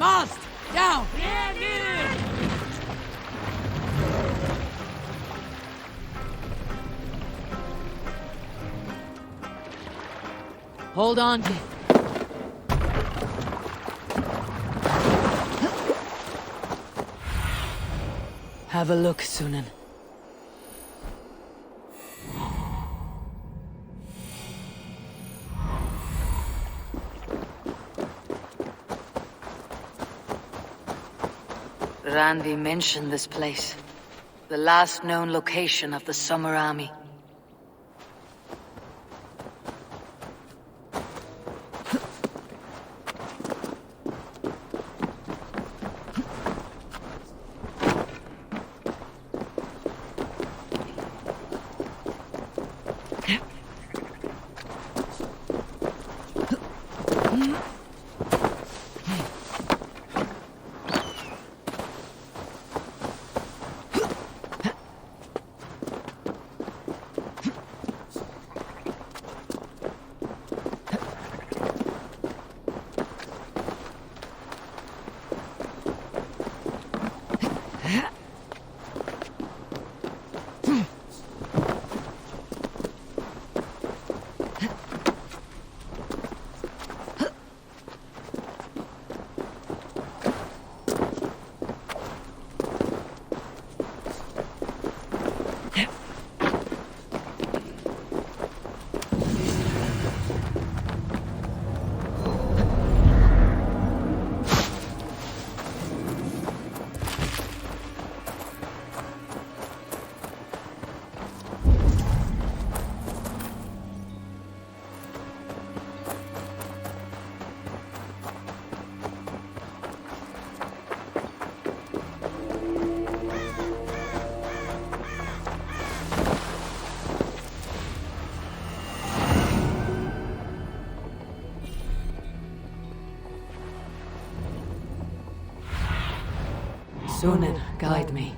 Mast! Down! Hold on. Have a look, Sunan. Randi mentioned this place. The last known location of the Summer Army. Sunan, guide me.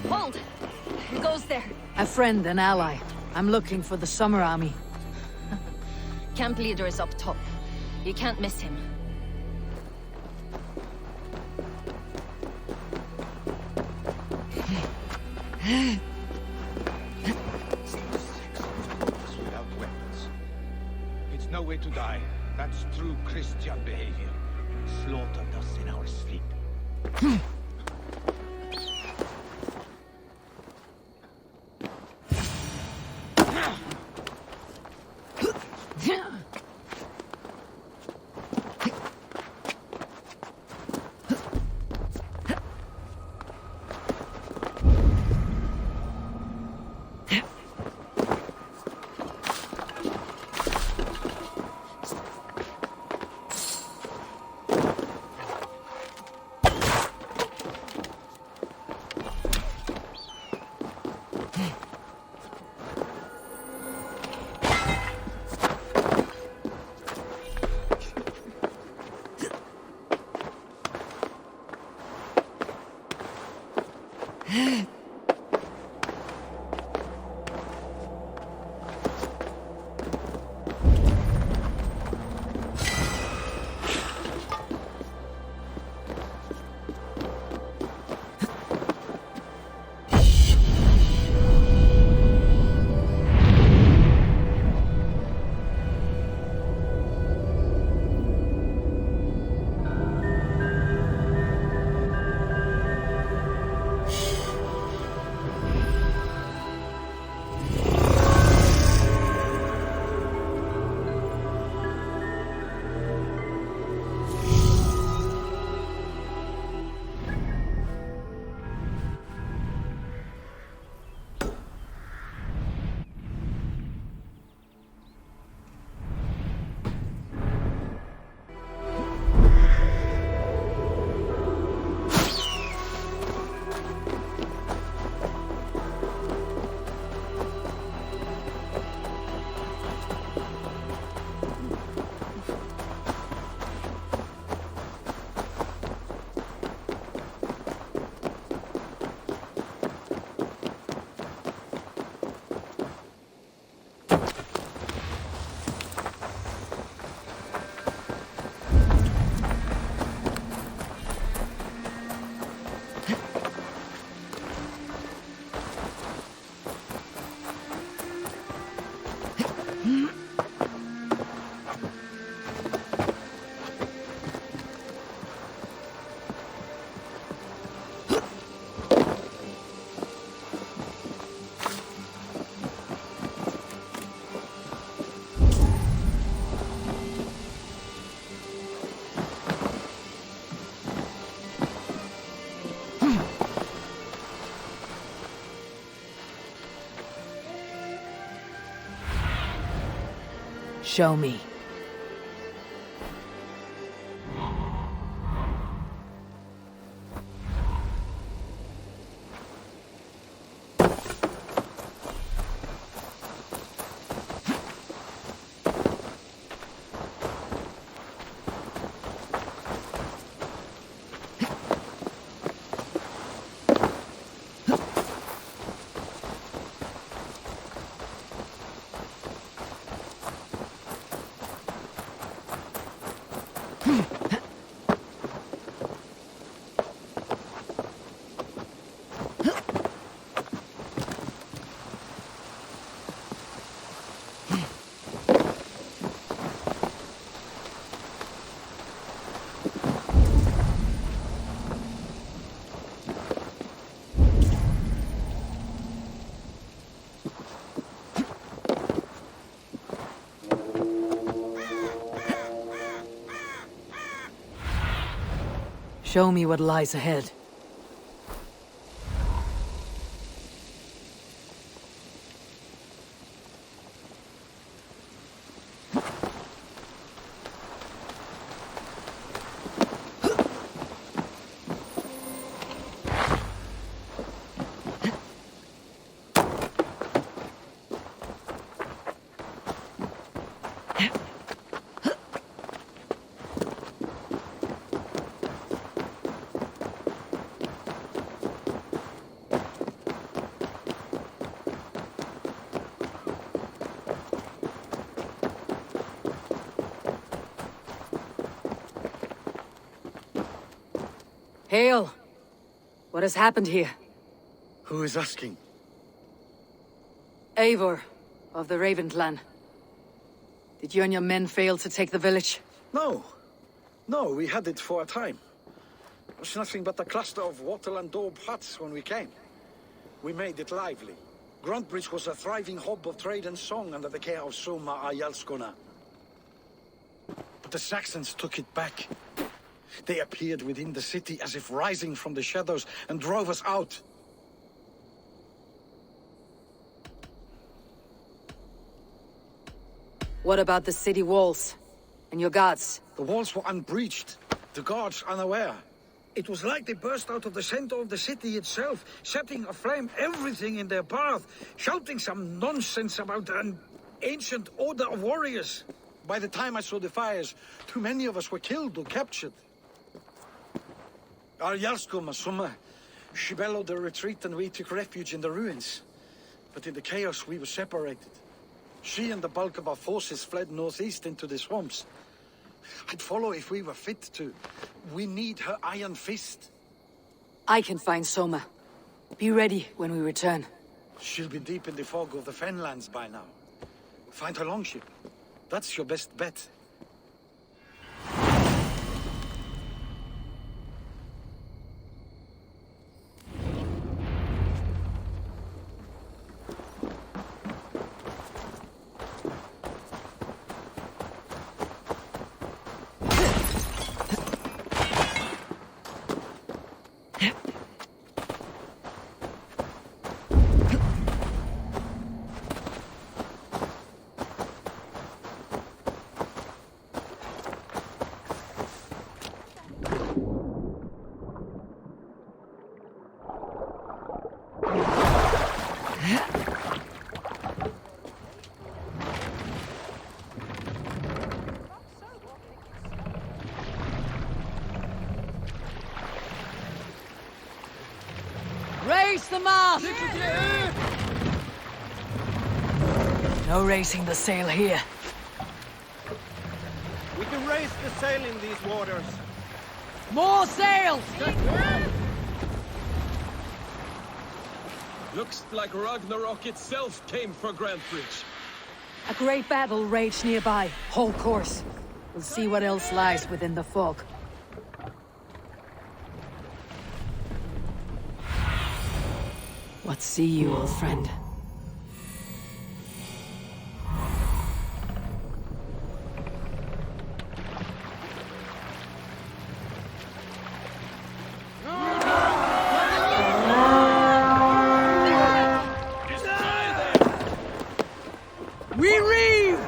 Hold! Who goes there? A friend, an ally. I'm looking for the Summer Army. Camp leader is up top. You can't miss him. Without weapons. It's no way to die. That's true Christian behavior. Slaughtered us in our sleep. Show me. Show me what lies ahead. Hail! What has happened here? Who is asking? Eivor, of the Raven clan. Did you and your men fail to take the village? No. No, we had it for a time. It was nothing but a cluster of wattle and daub huts when we came. We made it lively. Gruntbridge was a thriving hub of trade and song under the care of Soma Ayalskona. But the Saxons took it back. They appeared within the city as if rising from the shadows and drove us out. What about the city walls? And your guards? The walls were unbreached, the guards unaware. It was like they burst out of the center of the city itself, setting aflame everything in their path, shouting some nonsense about an ancient order of warriors. By the time I saw the fires, too many of us were killed or captured. Our Jarlskum, Summa, she bellowed the retreat and we took refuge in the ruins. But in the chaos we were separated. She and the bulk of our forces fled northeast into the swamps. I'd follow if we were fit to. We need her iron fist. I can find Soma. Be ready when we return. She'll be deep in the fog of the Fenlands by now. Find her longship. That's your best bet. Raise the mast! No raising the sail here. We can raise the sail in these waters. More sails! Looks like Ragnarok itself came for Grantbridge. A great battle raged nearby. Hold course. We'll see what else lies within the fog. What see you, old friend? We reeve!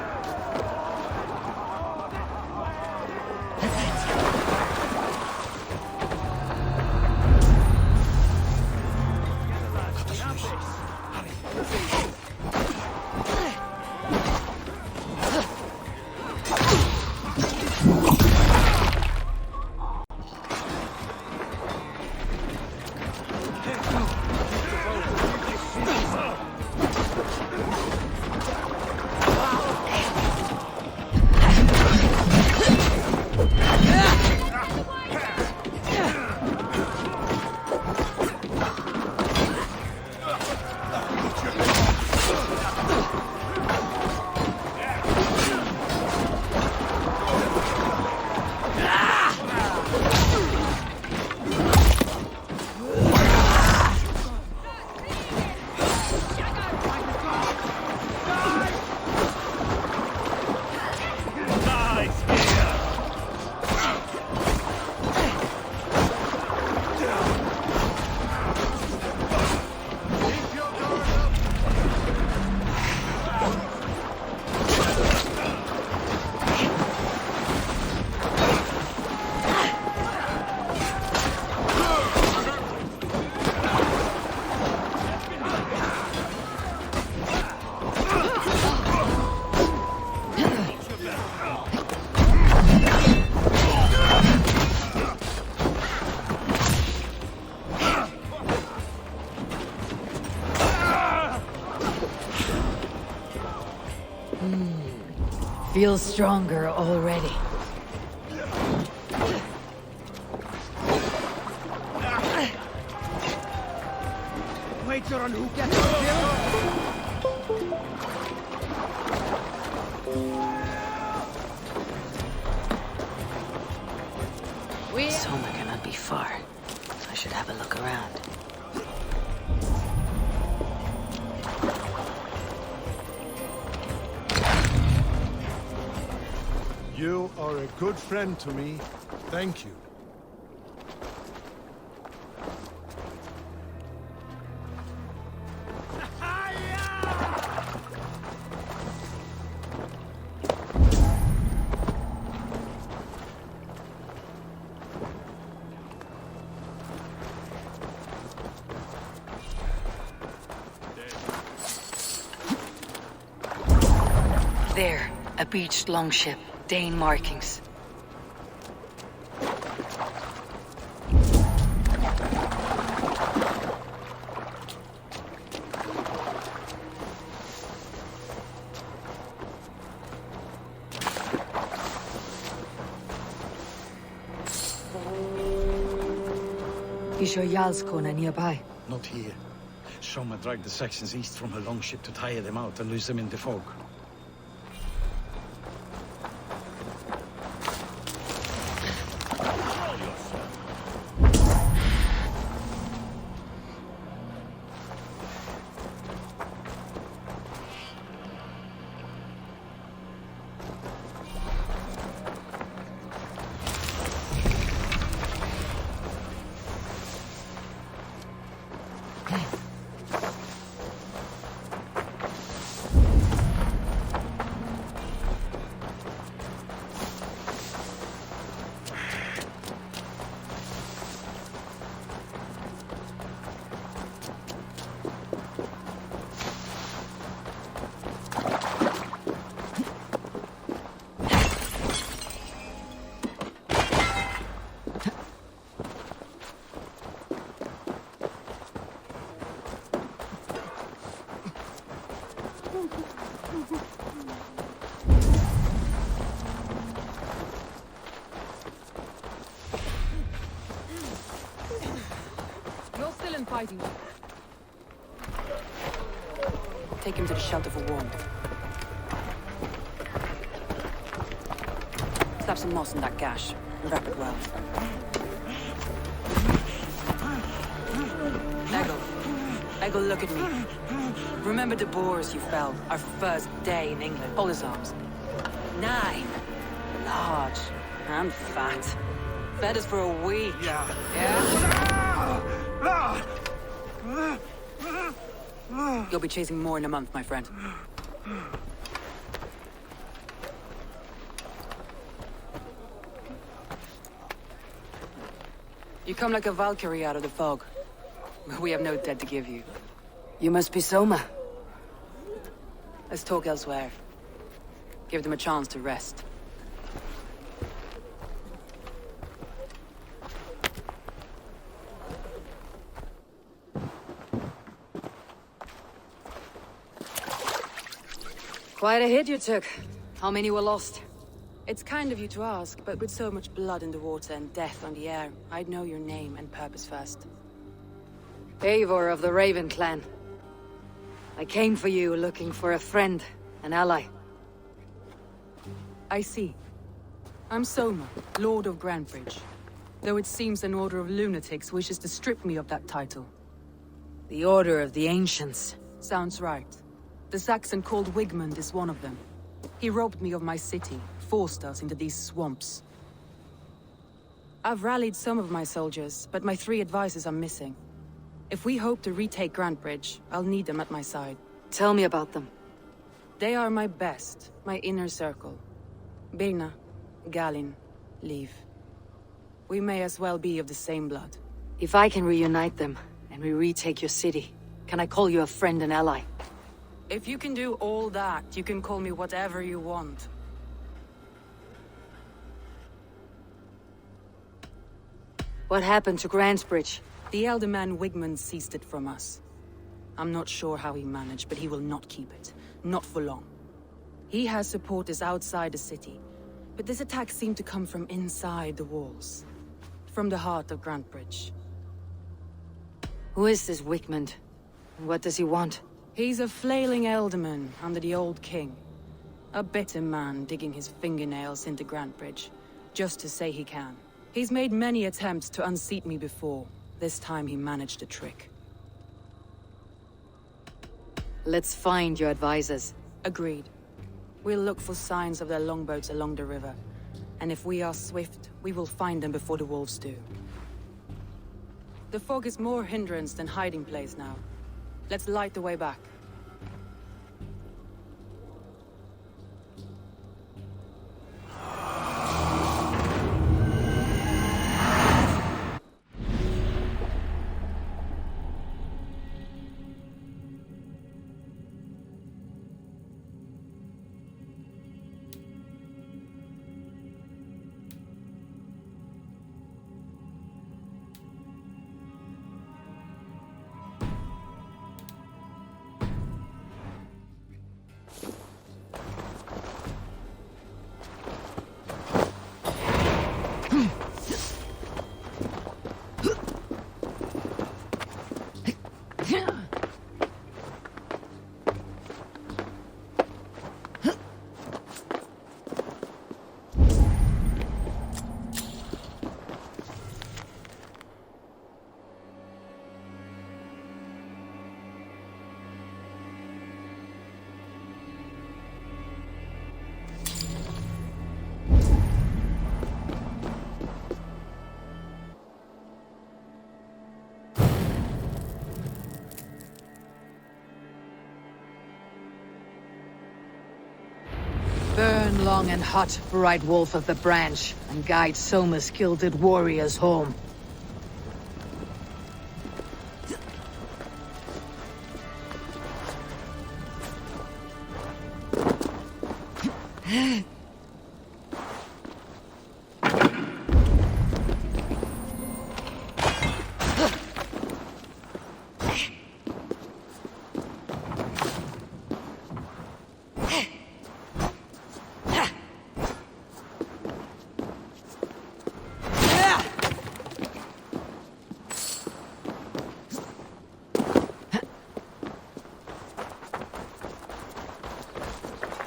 feel stronger already. Wager on who gets the kill? Soma cannot be far. I should have a look around. You are a good friend to me. Thank you. There, a beached longship. Dane markings. You sure Jarlskona nearby? Not here. Soma dragged the Saxons east from her longship to tire them out and lose them in the fog. Fighting. Take him to the shelter for warmth. Slap some moss in that gash and wrap it well. Eggle, look at me. Remember the boars you felled, our first day in England? Hold his arms. 9. Large and fat. Fed us for a week. Yeah? You'll be chasing more in a month, my friend. You come like a Valkyrie out of the fog. We have no dead to give you. You must be Soma. Let's talk elsewhere. Give them a chance to rest. Quite a hit you took. How many were lost? It's kind of you to ask, but with so much blood in the water and death on the air, I'd know your name and purpose first. Eivor of the Raven clan. I came for you looking for a friend, an ally. I see. I'm Soma, Lord of Grantebridge. Though it seems an order of lunatics wishes to strip me of that title. The Order of the Ancients. Sounds right. The Saxon called Wigmund is one of them. He robbed me of my city, forced us into these swamps. I've rallied some of my soldiers, but my 3 advisors are missing. If we hope to retake Grantebridge, I'll need them at my side. Tell me about them. They are my best, my inner circle. Birna, Galin, Liv. We may as well be of the same blood. If I can reunite them, and we retake your city, can I call you a friend and ally? If you can do all that, you can call me whatever you want. What happened to Grantebridge? The elder man Wigmund seized it from us. I'm not sure how he managed, but he will not keep it. Not for long. He has supporters outside the city, but this attack seemed to come from inside the walls. From the heart of Grantebridge. Who is this Wigmund? And what does he want? He's a flailing elderman under the old king. A bitter man digging his fingernails into Grantebridge, just to say he can. He's made many attempts to unseat me before. This time he managed the trick. Let's find your advisors. Agreed. We'll look for signs of their longboats along the river. And if we are swift, we will find them before the wolves do. The fog is more hindrance than hiding place now. Let's light the way back. Burn long and hot, bright wolf of the branch, and guide Soma's gilded warriors home.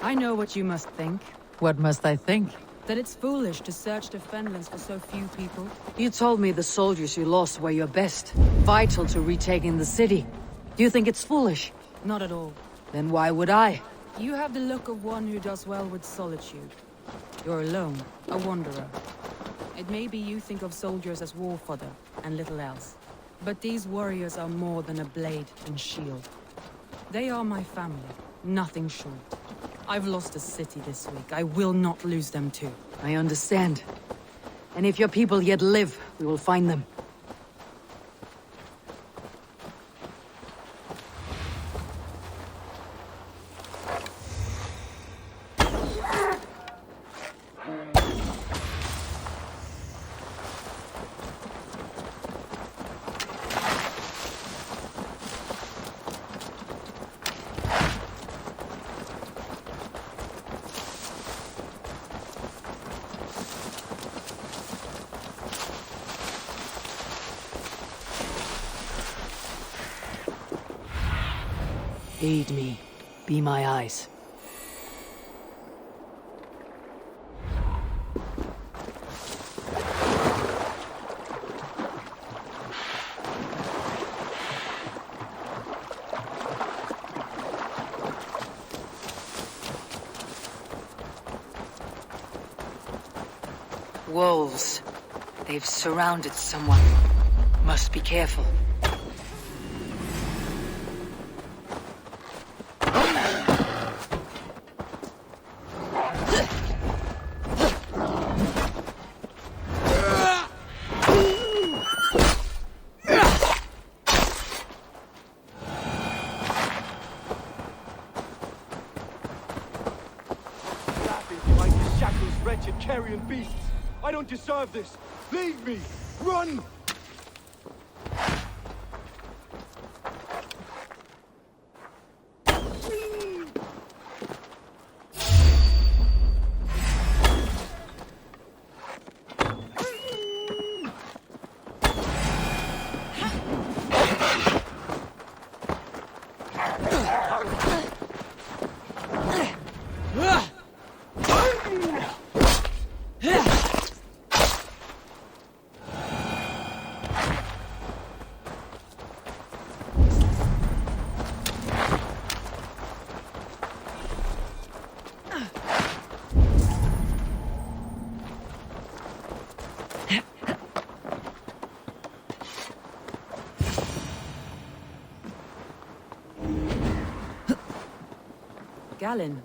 I know what you must think. What must I think? That it's foolish to search the Fenlands for so few people. You told me the soldiers you lost were your best, vital to retaking the city. Do you think it's foolish? Not at all. Then why would I? You have the look of one who does well with solitude. You're alone, a wanderer. It may be you think of soldiers as war fodder, and little else. But these warriors are more than a blade and shield. They are my family, nothing short. I've lost a city this week. I will not lose them too. I understand. And if your people yet live, we will find them. Aid me. Be my eyes. Wolves. They've surrounded someone. Must be careful. Wretched carrion beasts! I don't deserve this! Leave me! Run! Galen,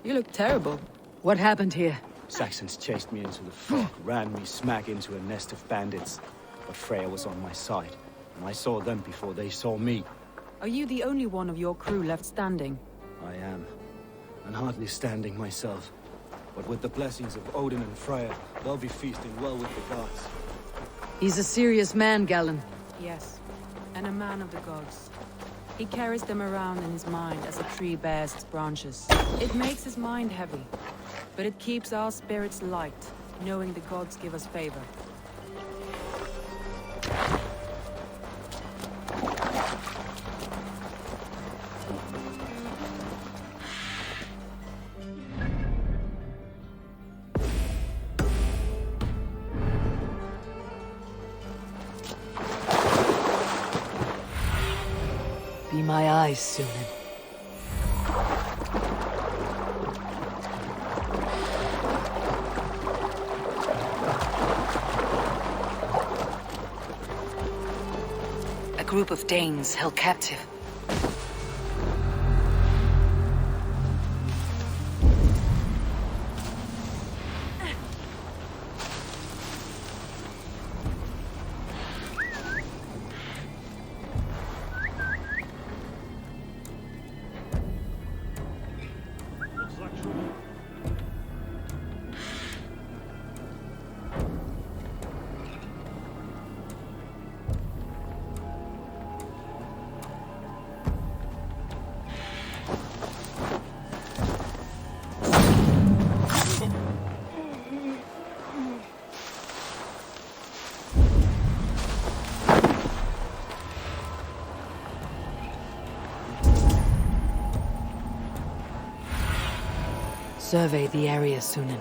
you look terrible. What happened here? Saxons chased me into the fog, ran me smack into a nest of bandits. But Freya was on my side, and I saw them before they saw me. Are you the only one of your crew left standing? I am, and hardly standing myself. But with the blessings of Odin and Freya, they'll be feasting well with the gods. He's a serious man, Galen. Yes, and a man of the gods. He carries them around in his mind as a tree bears its branches. It makes his mind heavy, but it keeps our spirits light, knowing the gods give us favor. Be my eyes, Sunan. A group of Danes held captive. Survey the area, Sunan.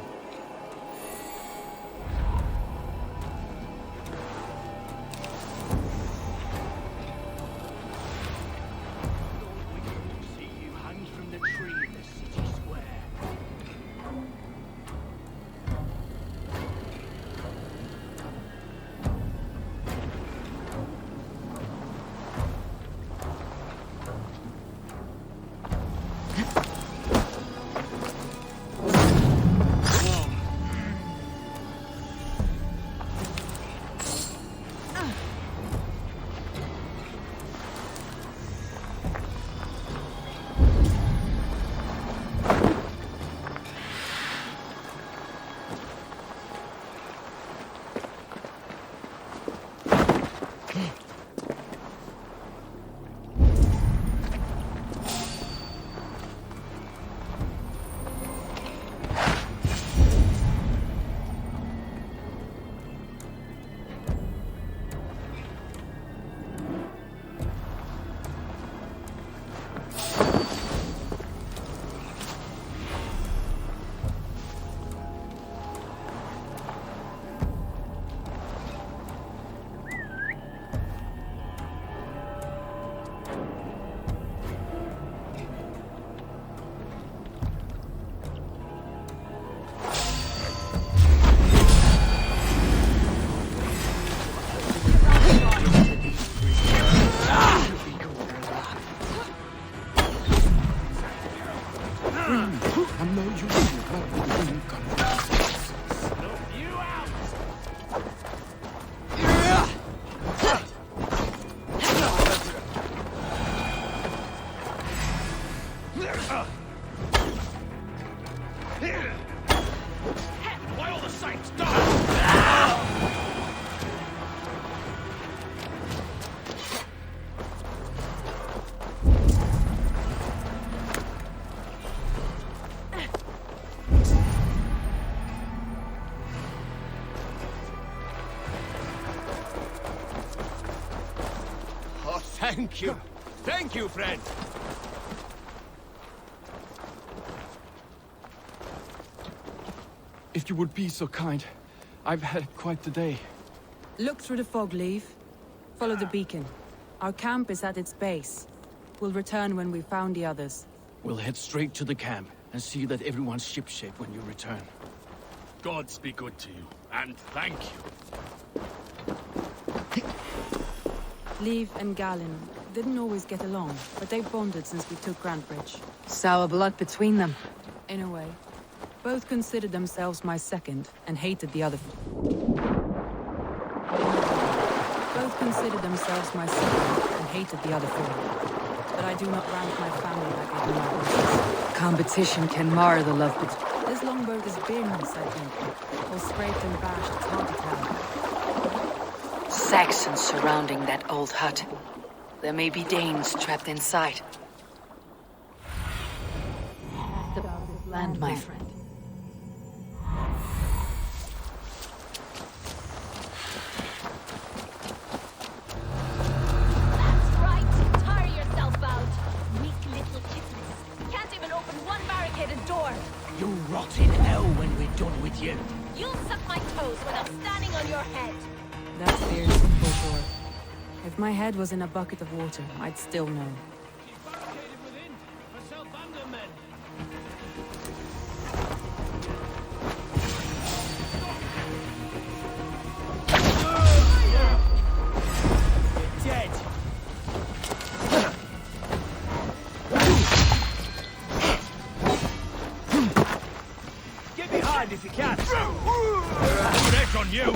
Thank you. Thank you, friend. If you would be so kind, I've had quite the day. Look through the fog, Leave. Follow the beacon. Our camp is at its base. We'll return when we've found the others. We'll head straight to the camp and see that everyone's shipshape when you return. Gods be good to you, and thank you. Leave and Galen, didn't always get along, but they've bonded since we took Grantbridge. Sour blood between them. In a way. Both considered themselves my second, and hated the other. Both considered themselves my second, and hated the other four. But I do not rank my family like I do my horses. Competition can mar the love between. This longboat is Birn's, I think. Or scraped and bashed, it's hard to tell. Saxons surrounding that old hut. There may be Danes trapped inside. About this land, my friend. That's right. Tire yourself out. Weak little kittens. Can't even open one barricaded door. You'll rot in hell when we're done with you. You'll suck my toes when I'm standing on your head. That's very simple, Thor. If my head was in a bucket of water, I'd still know. She's barricaded within. Herself and her men. Dead. Get behind if you can. Put edge on you.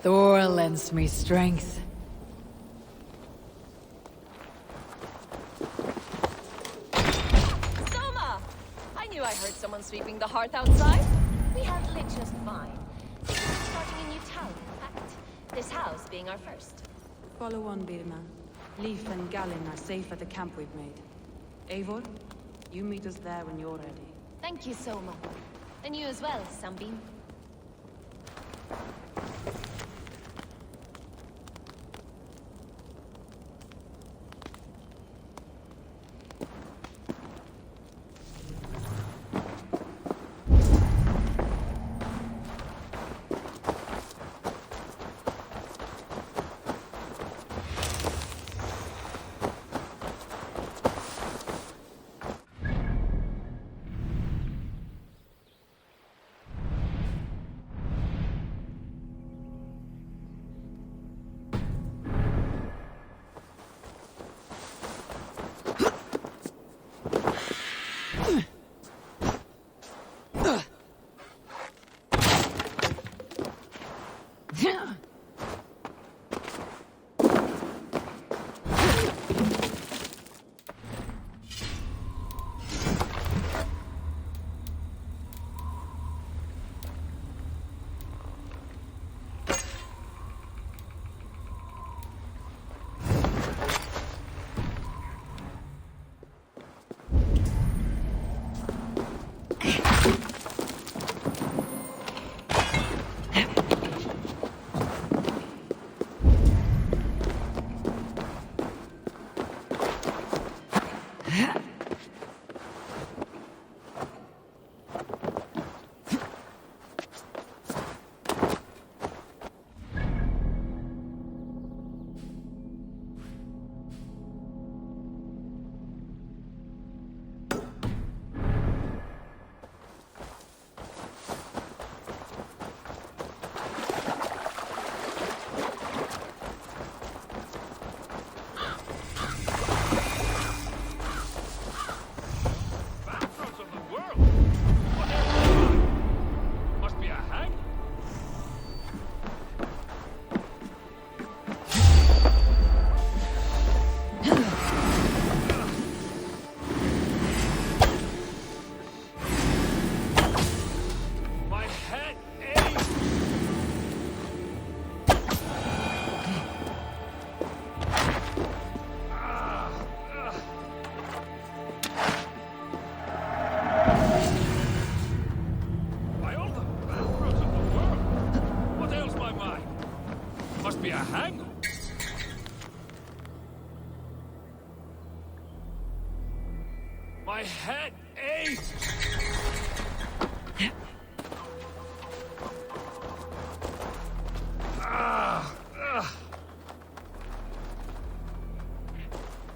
Thor lends me strength. Soma! I knew I heard someone sweeping the hearth outside. We handle it just fine. Thinking of starting a new town, in fact. This house being our first. Follow on, Birna. Leif and Gallin are safe at the camp we've made. Eivor, you meet us there when you're ready. Thank you, Soma. And you as well, Sunbeam. My head aches!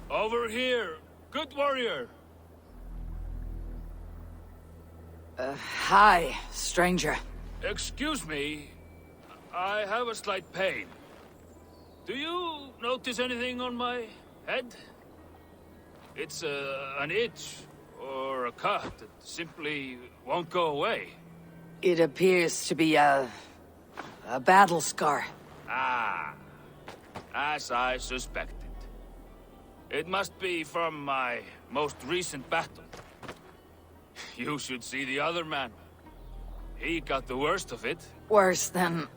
Over here! Good warrior! Hi, stranger. Excuse me, I have a slight pain. Do you notice anything on my head? It's an itch or a cut that simply won't go away. It appears to be a battle scar. Ah, as I suspected. It must be from my most recent battle. You should see the other man. He got the worst of it. Worse than...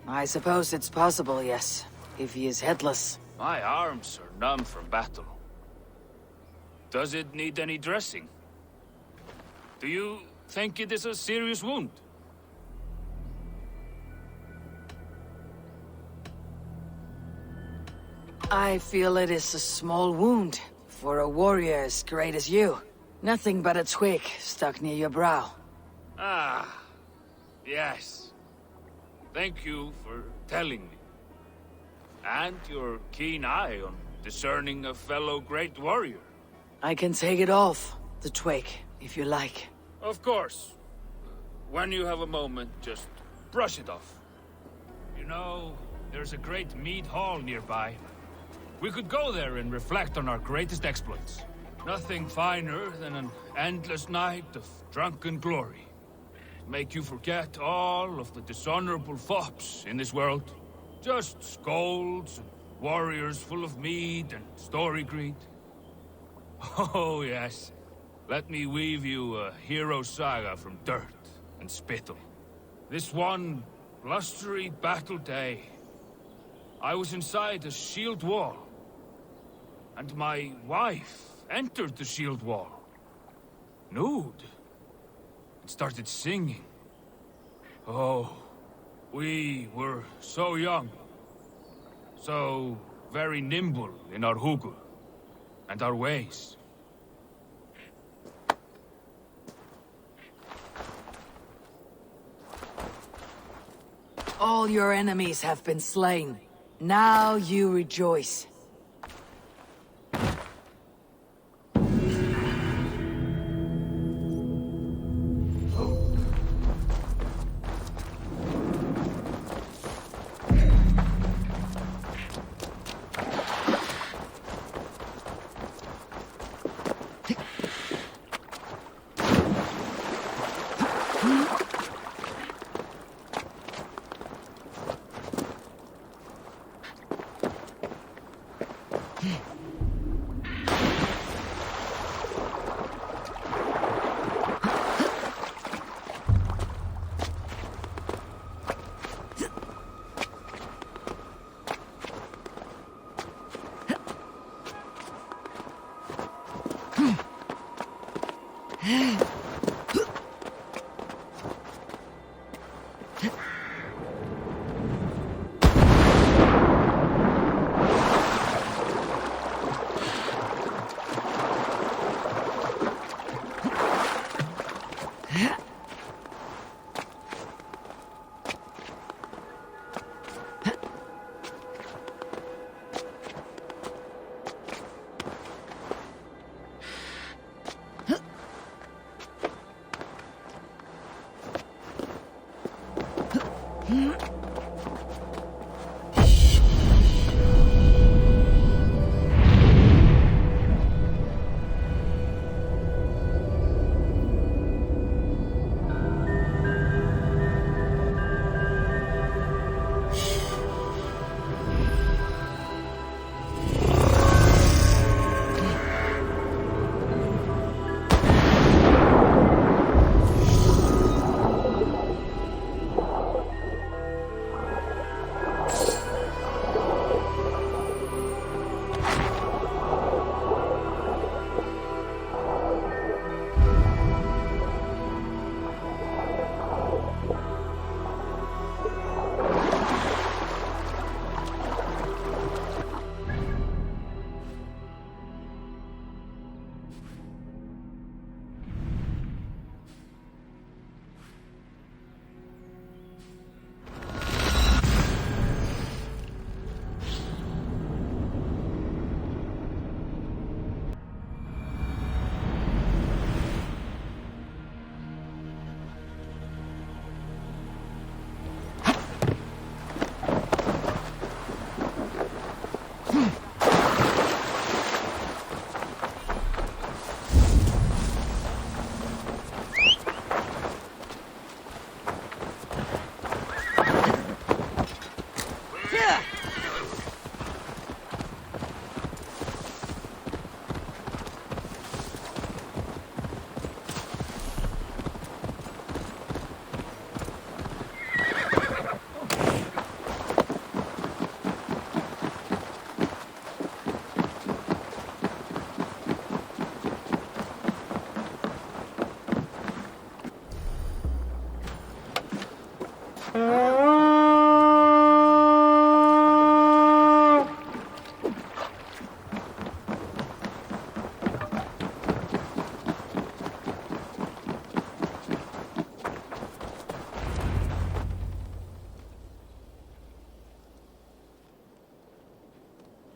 I suppose it's possible, yes. If he is headless. My arms are numb from battle. Does it need any dressing? Do you think it is a serious wound? I feel it is a small wound for a warrior as great as you. Nothing but a twig stuck near your brow. Ah, yes. Thank you for telling me. And your keen eye on discerning a fellow great warrior. I can take it off, the twig, if you like. Of course. When you have a moment, just brush it off. You know, there's a great mead hall nearby. We could go there and reflect on our greatest exploits. Nothing finer than an endless night of drunken glory. Make you forget all of the dishonorable fops in this world. Just scolds and warriors full of mead and story greed. Oh, yes. Let me weave you a hero saga from dirt and spittle. This one blustery battle day, I was inside a shield wall. And my wife entered the shield wall. Nude. And started singing. Oh, we were so young. So very nimble in our hugul and our ways. All your enemies have been slain. Now you rejoice.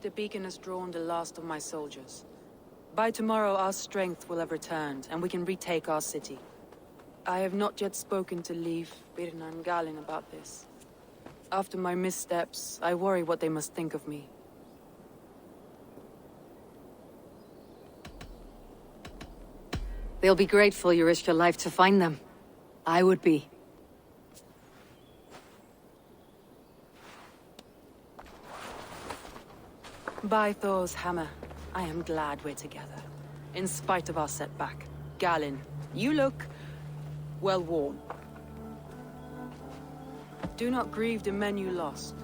The beacon has drawn the last of my soldiers. By tomorrow, our strength will have returned, and we can retake our city. I have not yet spoken to Leif, Birna, and Galin about this. After my missteps, I worry what they must think of me. They'll be grateful you risked your life to find them. I would be. By Thor's hammer, I am glad we're together. In spite of our setback. Galin, you look... well worn. Do not grieve the men you lost.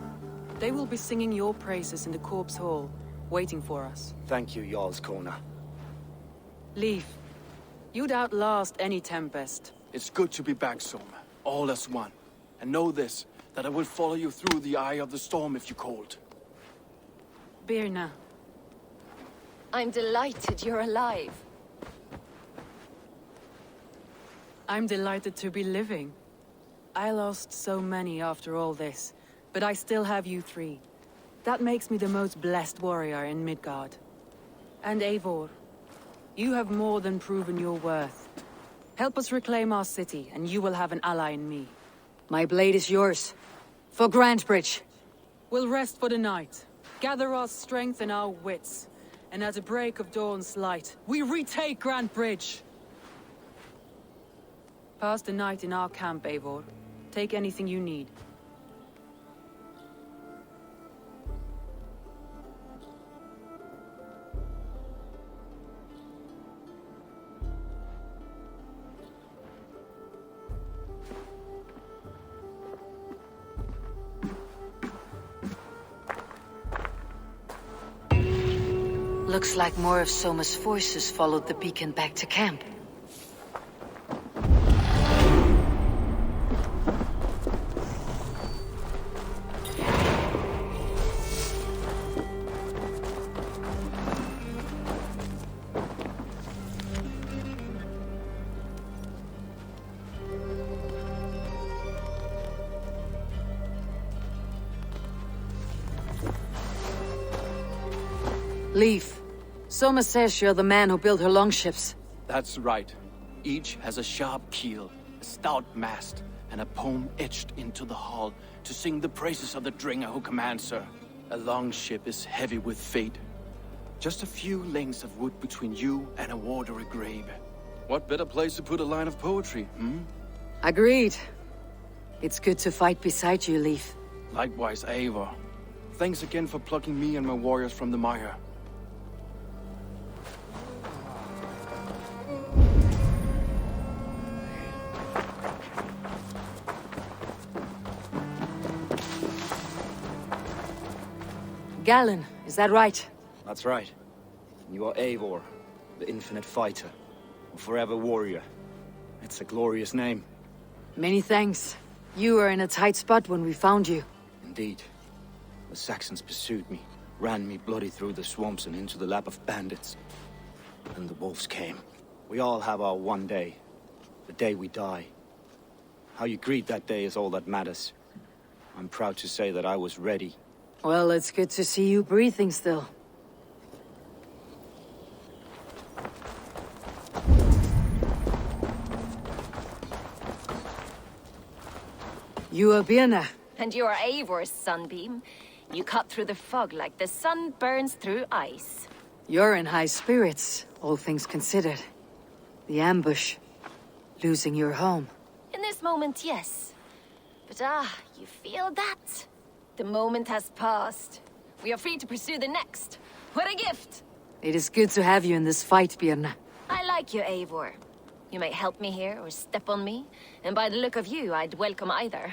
They will be singing your praises in the Corpse Hall, waiting for us. Thank you, Jarl's Corner. Leif, you'd outlast any tempest. It's good to be back, Soma. All as one. And know this, that I will follow you through the eye of the storm if you called. Birna. I'm delighted you're alive. I'm delighted to be living. I lost so many after all this, but I still have you three. That makes me the most blessed warrior in Midgard. And Eivor, you have more than proven your worth. Help us reclaim our city, and you will have an ally in me. My blade is yours. For Grantebridge. We'll rest for the night. Gather our strength and our wits. And at the break of dawn's light, we retake Grantebridge! Pass the night in our camp, Eivor. Take anything you need. Looks like more of Soma's forces followed the beacon back to camp. Leif, Soma says you're the man who built her longships. That's right. Each has a sharp keel, a stout mast, and a poem etched into the hull to sing the praises of the Dringer who commands her. A longship is heavy with fate. Just a few lengths of wood between you and a watery grave. What better place to put a line of poetry, hmm? Agreed. It's good to fight beside you, Leif. Likewise, Eivor. Thanks again for plucking me and my warriors from the mire. Galin, is that right? That's right. You are Eivor, the infinite fighter, a forever warrior. It's a glorious name. Many thanks. You were in a tight spot when we found you. Indeed. The Saxons pursued me, ran me bloody through the swamps and into the lap of bandits. And the wolves came. We all have our one day. The day we die. How you greet that day is all that matters. I'm proud to say that I was ready. Well, it's good to see you breathing still. You are Birna. And you're Eivor's sunbeam. You cut through the fog like the sun burns through ice. You're in high spirits, all things considered. The ambush. Losing your home. In this moment, yes. But you feel that? The moment has passed. We are free to pursue the next. What a gift! It is good to have you in this fight, Birna. I like you, Eivor. You may help me here or step on me, and by the look of you, I'd welcome either.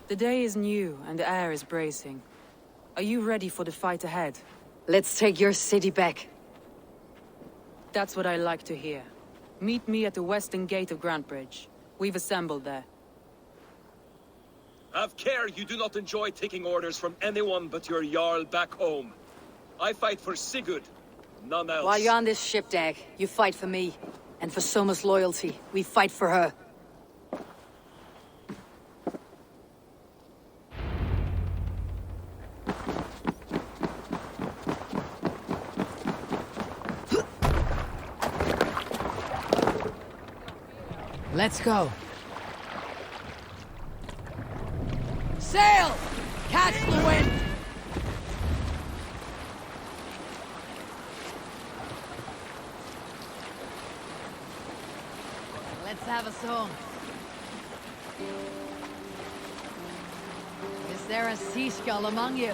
The day is new, and the air is bracing. Are you ready for the fight ahead? Let's take your city back. That's what I like to hear. Meet me at the western gate of Grantbridge. We've assembled there. Have care you do not enjoy taking orders from anyone but your Jarl back home. I fight for Sigurd, none else. While you're on this ship, Dag, you fight for me. And for Soma's loyalty, we fight for her. Let's go. Sail! Catch the wind! Let's have a song. Is there a seaskull among you?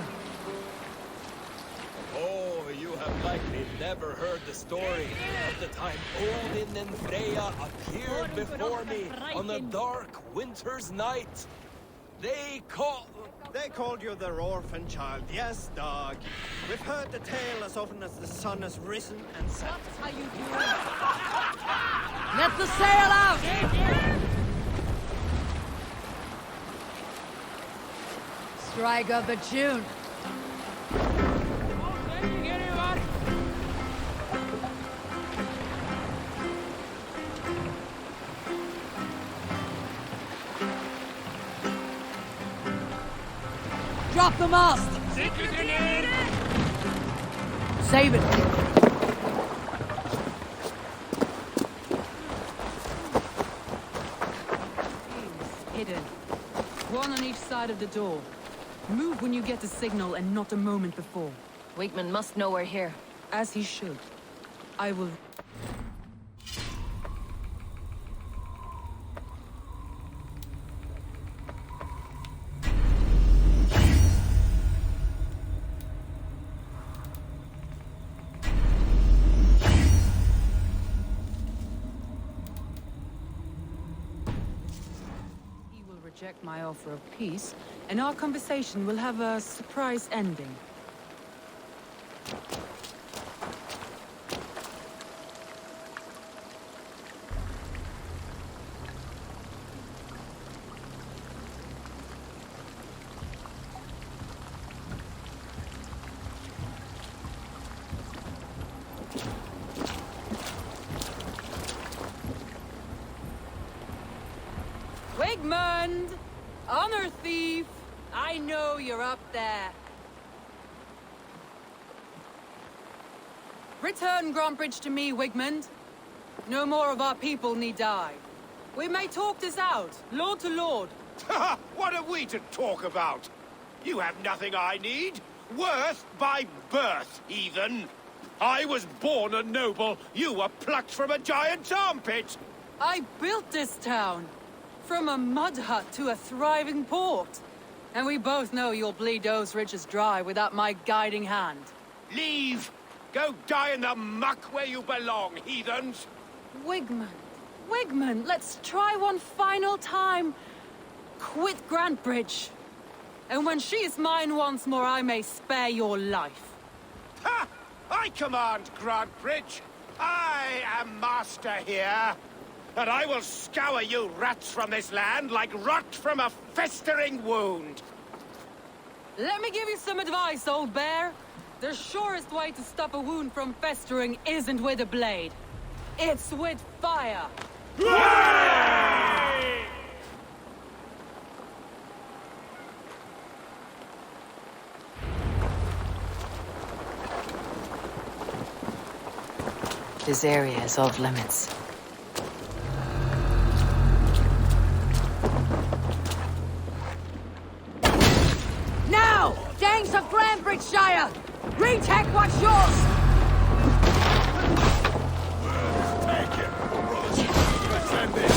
Oh, you have likely never heard the story of the time Odin and Freya appeared before me on a dark winter's night. They called you their orphan child, yes, dog. We've heard the tale as often as the sun has risen and set. That's how you do it. Let the sail out! Strike up a tune. Drop the mast! Save it! Hidden. One on each side of the door. Move when you get the signal and not a moment before. Wigman must know we're here. As he should. I will... Reject my offer of peace, and our conversation will have a surprise ending. Wigmund! Honor thief! I know you're up there. Return Grantbridge to me, Wigmund. No more of our people need die. We may talk this out, lord to lord. What are we to talk about? You have nothing I need. Worth by birth, heathen. I was born a noble. You were plucked from a giant's armpit. I built this town. From a mud hut to a thriving port. And we both know you'll bleed those riches dry without my guiding hand. Leave! Go die in the muck where you belong, heathens! Wigmund, let's try one final time. Quit Grantbridge. And when she is mine once more, I may spare your life. Ha! I command Grantbridge. I am master here. And I will scour you rats from this land like rot from a festering wound. Let me give you some advice, old bear. The surest way to stop a wound from festering isn't with a blade. It's with fire. This area is off limits. remains of Grandbridgeshire! Retake what's yours! Take it! Defend it!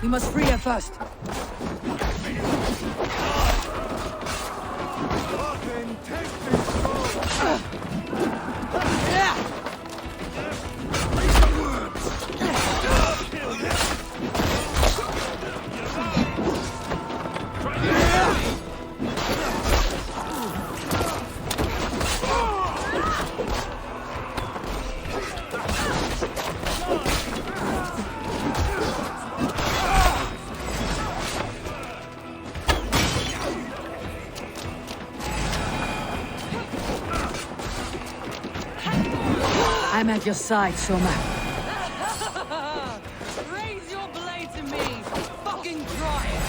We must free her first. I'm at your side, Soma. Raise your blade to me! Fucking try it!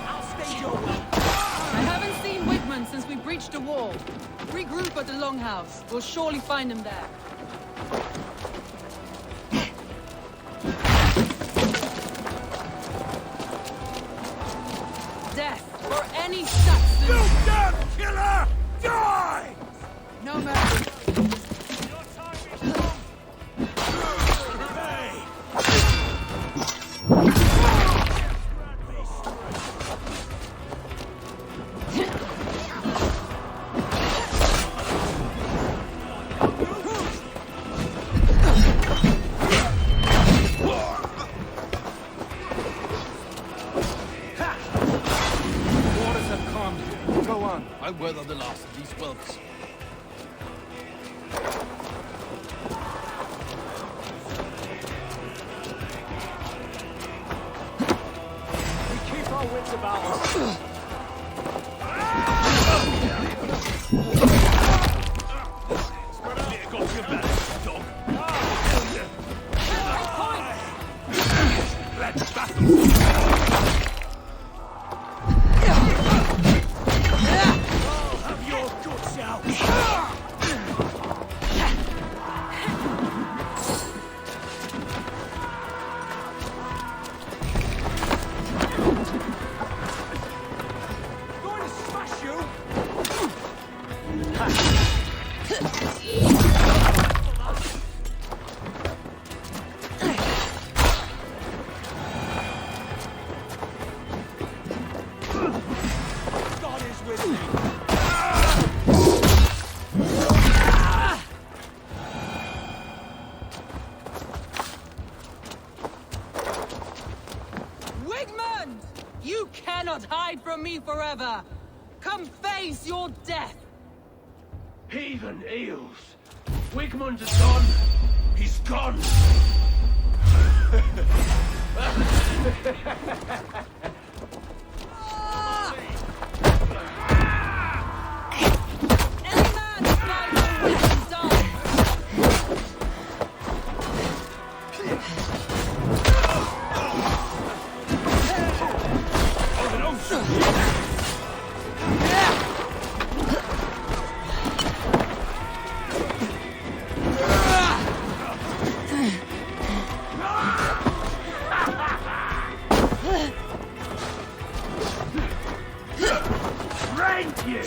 I'll stay your way. I haven't seen Wigmund since we breached the wall. Regroup at the Longhouse. We'll surely find him there. Death for any Saxon! You damn killer! Die! No mercy. I'll weather the last of these whelps. We keep our wits about us. Let's battle! Wigmund! You cannot hide from me forever! Come face your death! Heathen eels. Wigmund is gone. He's gone. Any man fight for Wigmund dies! Rank you!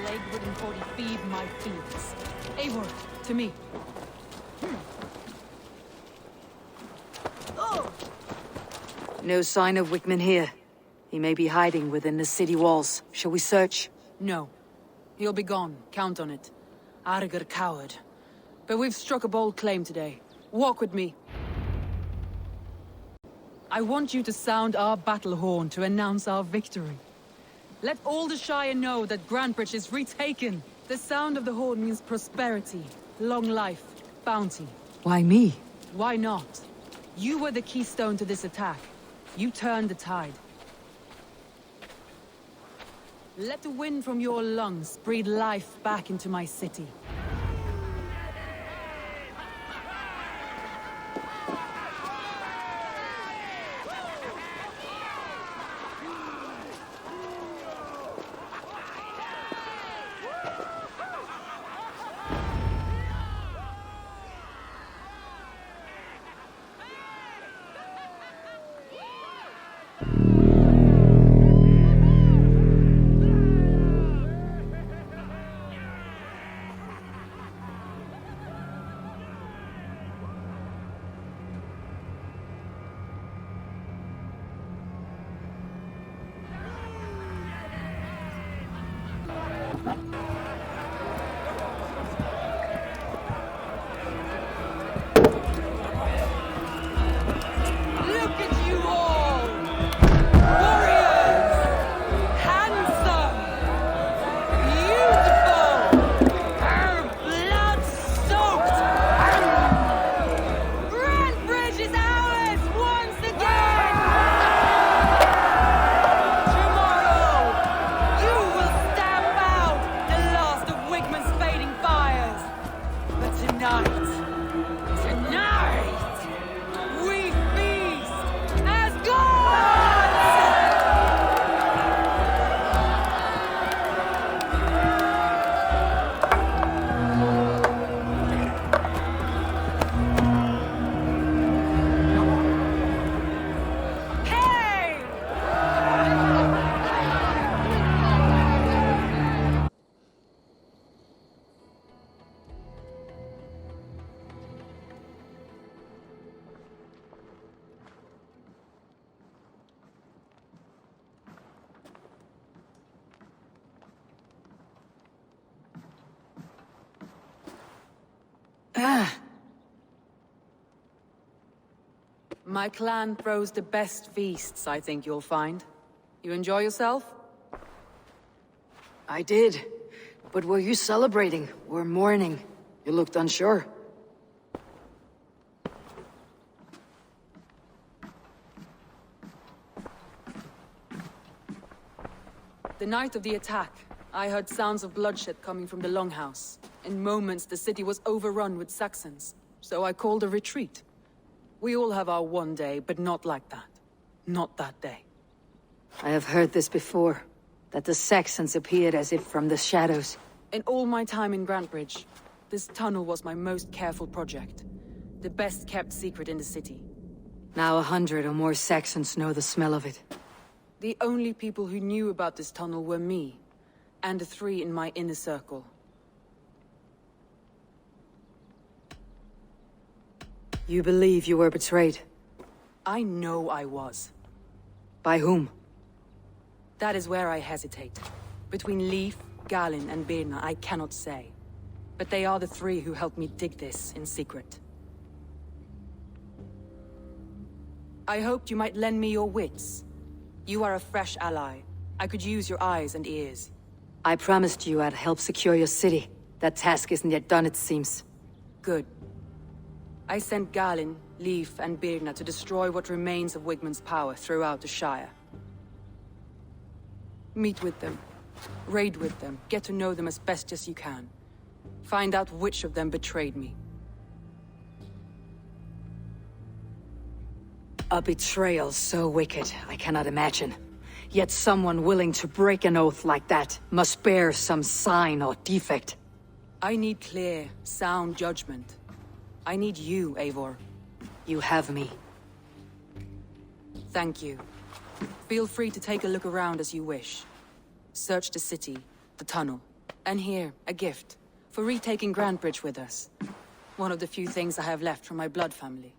Leg-ridden body feed my fields. Eivor, to me. No sign of Wigmund here. He may be hiding within the city walls. Shall we search? No. He'll be gone. Count on it. Arger coward. But we've struck a bold claim today. Walk with me. I want you to sound our battle horn to announce our victory. Let all the Shire know that Grandbridge is retaken. The sound of the horn means prosperity, long life, bounty. Why me? Why not? You were the keystone to this attack. You turned the tide. Let the wind from your lungs breathe life back into my city. My clan throws the best feasts, I think you'll find. You enjoy yourself? I did. But were you celebrating or mourning? You looked unsure. The night of the attack, I heard sounds of bloodshed coming from the Longhouse. In moments, the city was overrun with Saxons, so I called a retreat. We all have our one day, but not like that. Not that day. I have heard this before, that the Saxons appeared as if from the shadows. In all my time in Grantbridge, this tunnel was my most careful project. The best kept secret in the city. Now 100 or more Saxons know the smell of it. The only people who knew about this tunnel were me, and the 3 in my inner circle. You believe you were betrayed? I know I was. By whom? That is where I hesitate. Between Leif, Galin, and Birna, I cannot say. But they are the 3 who helped me dig this in secret. I hoped you might lend me your wits. You are a fresh ally. I could use your eyes and ears. I promised you I'd help secure your city. That task isn't yet done, it seems. Good. I sent Galin, Leif, and Birna to destroy what remains of Wigmund's power throughout the Shire. Meet with them. Raid with them. Get to know them as best as you can. Find out which of them betrayed me. A betrayal so wicked, I cannot imagine. Yet someone willing to break an oath like that must bear some sign or defect. I need clear, sound judgment. I need you, Eivor. You have me. Thank you. Feel free to take a look around as you wish. Search the city, the tunnel, and here, a gift, for retaking Grantbridge with us. One of the few things I have left from my blood family.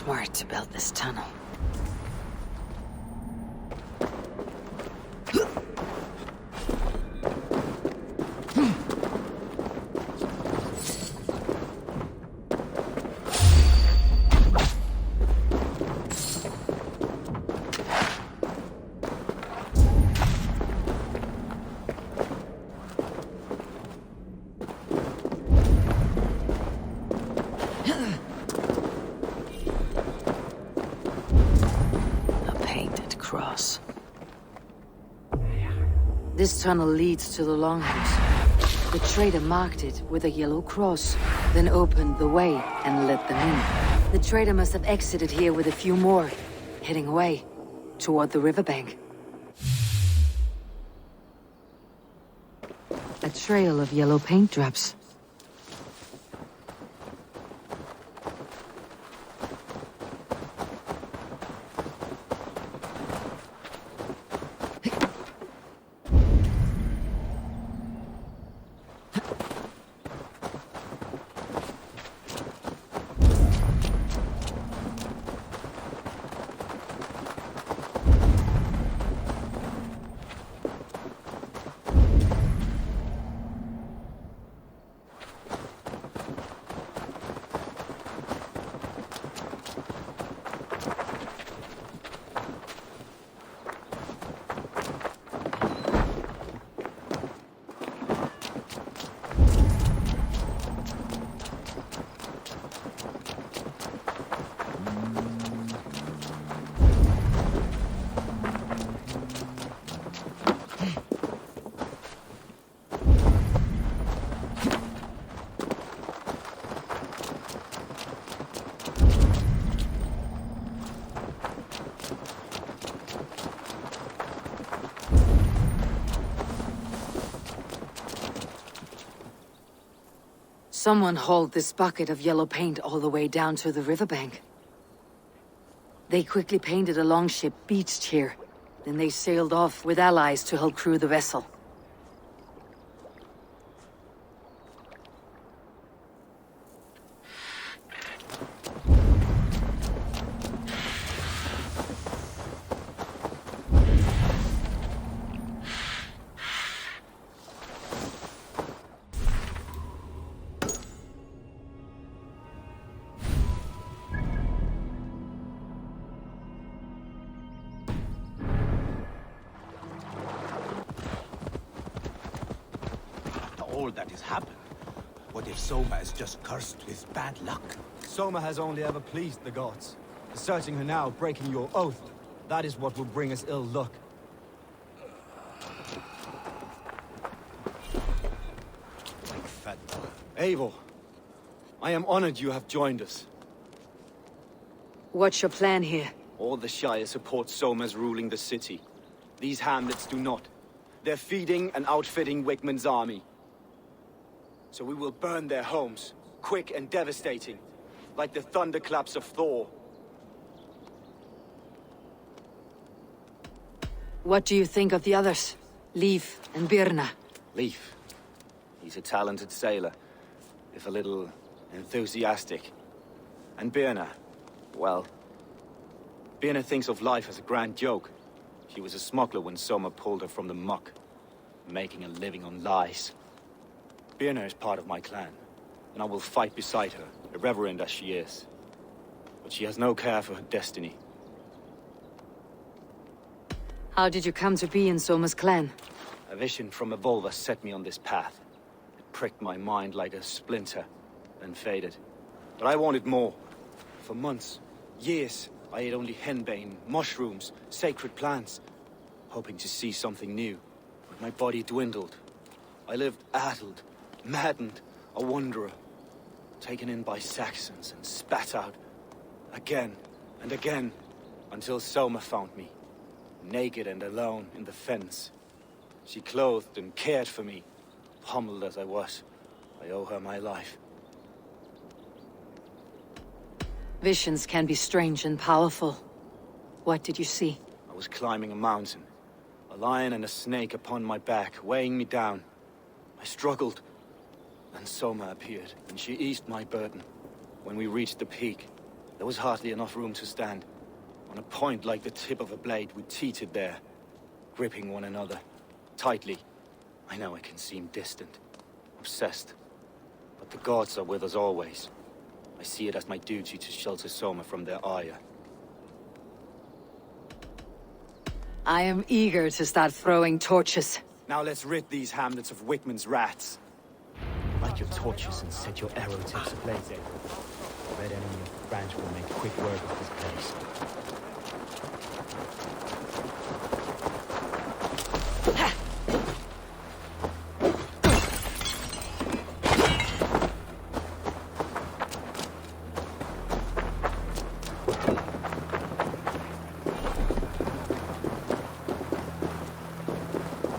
smart to build this tunnel. This tunnel leads to the Longhouse. The trader marked it with a yellow cross, then opened the way and let them in. The trader must have exited here with a few more, heading away toward the riverbank. A trail of yellow paint drops. Someone hauled this bucket of yellow paint all the way down to the riverbank. They quickly painted a longship beached here. Then they sailed off with allies to help crew the vessel. All that has happened. What if Soma is just cursed with bad luck? Soma has only ever pleased the gods. Deserting her now, breaking your oath, that is what will bring us ill luck. Eivor, I am honored you have joined us. What's your plan here? All the Shire support Soma's ruling the city. These hamlets do not. They're feeding and outfitting Wigmund's army. So we will burn their homes, quick and devastating, like the thunderclaps of Thor. What do you think of the others? Leif and Birna? Leif. He's a talented sailor, if a little enthusiastic. And Birna, well... Birna thinks of life as a grand joke. She was a smuggler when Soma pulled her from the muck, making a living on lies. Birna is part of my clan, and I will fight beside her, irreverent as she is. But she has no care for her destiny. How did you come to be in Soma's clan? A vision from Evolva set me on this path. It pricked my mind like a splinter, then faded. But I wanted more. For months, years, I ate only henbane, mushrooms, sacred plants, hoping to see something new. But my body dwindled. I lived addled, maddened, a wanderer, taken in by Saxons and spat out, again and again, until Soma found me, naked and alone in the fens. She clothed and cared for me, pummeled as I was. I owe her my life. Visions can be strange and powerful. What did you see? I was climbing a mountain, a lion and a snake upon my back, weighing me down. I struggled. Then Soma appeared, and she eased my burden. When we reached the peak, There was hardly enough room to stand. On a point like the tip of a blade, we teetered there, gripping one another, tightly. I know I can seem distant, obsessed, but the gods are with us always. I see it as my duty to shelter Soma from their ire. I am eager to start throwing torches. Now let's rid these hamlets of Wickman's rats. Light your torches and set your arrow tips ablaze. The red enemy of the branch will make quick work of this place.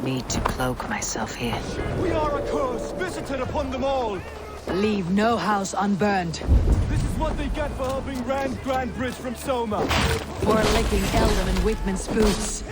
Need to cloak myself here. We are a curse visited upon them all! Leave no house unburned. This is what they get for helping Rand Grand Bridge from Soma. For licking Eldon and Wickman's boots.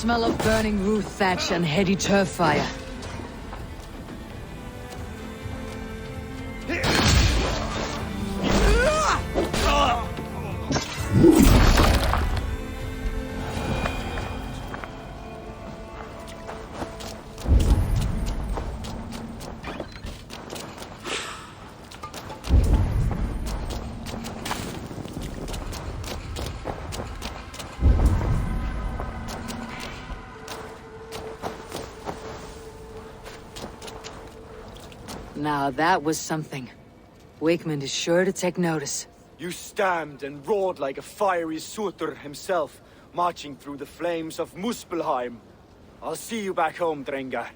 smell of burning roof thatch and heady turf fire. Now that was something. Wigmund is sure to take notice. You stamped and roared like a fiery Surtur himself, marching through the flames of Muspelheim. I'll see you back home, Drengar.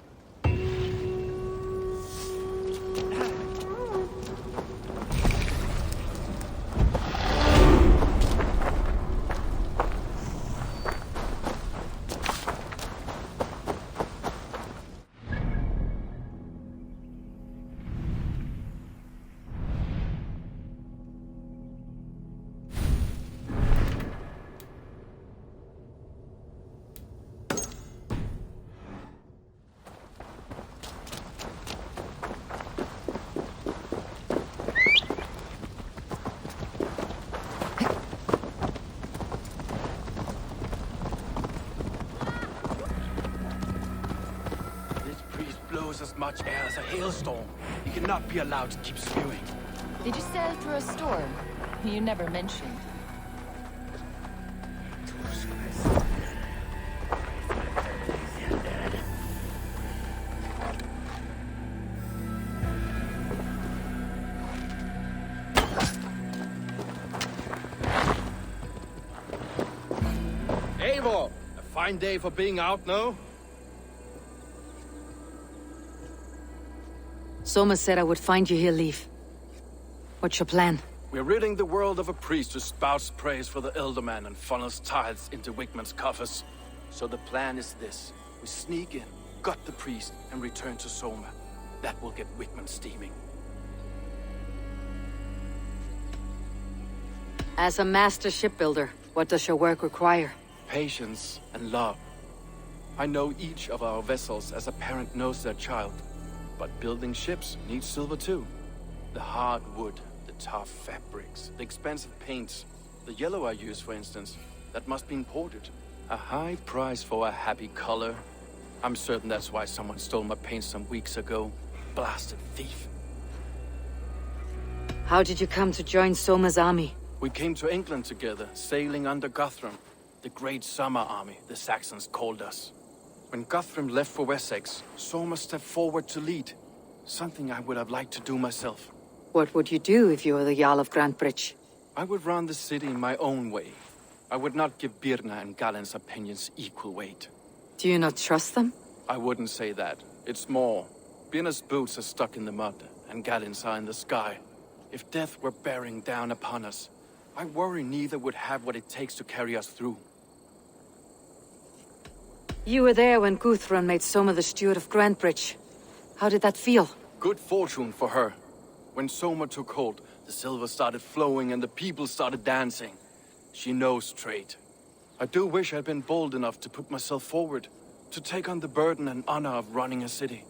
As much air as a hailstorm. He cannot be allowed to keep spewing. Did you sail through a storm? You never mentioned. Eivor! A fine day for being out, no? Soma said I would find you here, Leif. What's your plan? We're ridding the world of a priest who spouts praise for the Elderman and funnels tithes into Wigmund's coffers. So the plan is this. We sneak in, gut the priest, and return to Soma. That will get Wigmund steaming. As a master shipbuilder, what does your work require? Patience and love. I know each of our vessels as a parent knows their child. But building ships needs silver too. The hard wood, the tough fabrics, the expensive paints. The yellow I use, for instance, that must be imported. A high price for a happy color. I'm certain that's why someone stole my paint some weeks ago. Blasted thief. How did you come to join Soma's army? We came to England together, sailing under Guthrum. The Great Summer Army, the Saxons called us. When Guthrum left for Wessex, Soma stepped forward to lead. Something I would have liked to do myself. What would you do if you were the Jarl of Grantebridge? I would run the city in my own way. I would not give Birna and Galen's opinions equal weight. Do you not trust them? I wouldn't say that. It's more. Birna's boots are stuck in the mud, and Galen's are in the sky. If death were bearing down upon us, I worry neither would have what it takes to carry us through. You were there when Guthrum made Soma the steward of Grantebridge. How did that feel? Good fortune for her. When Soma took hold, the silver started flowing and the people started dancing. She knows trade. I do wish I'd been bold enough to put myself forward, to take on the burden and honor of running a city.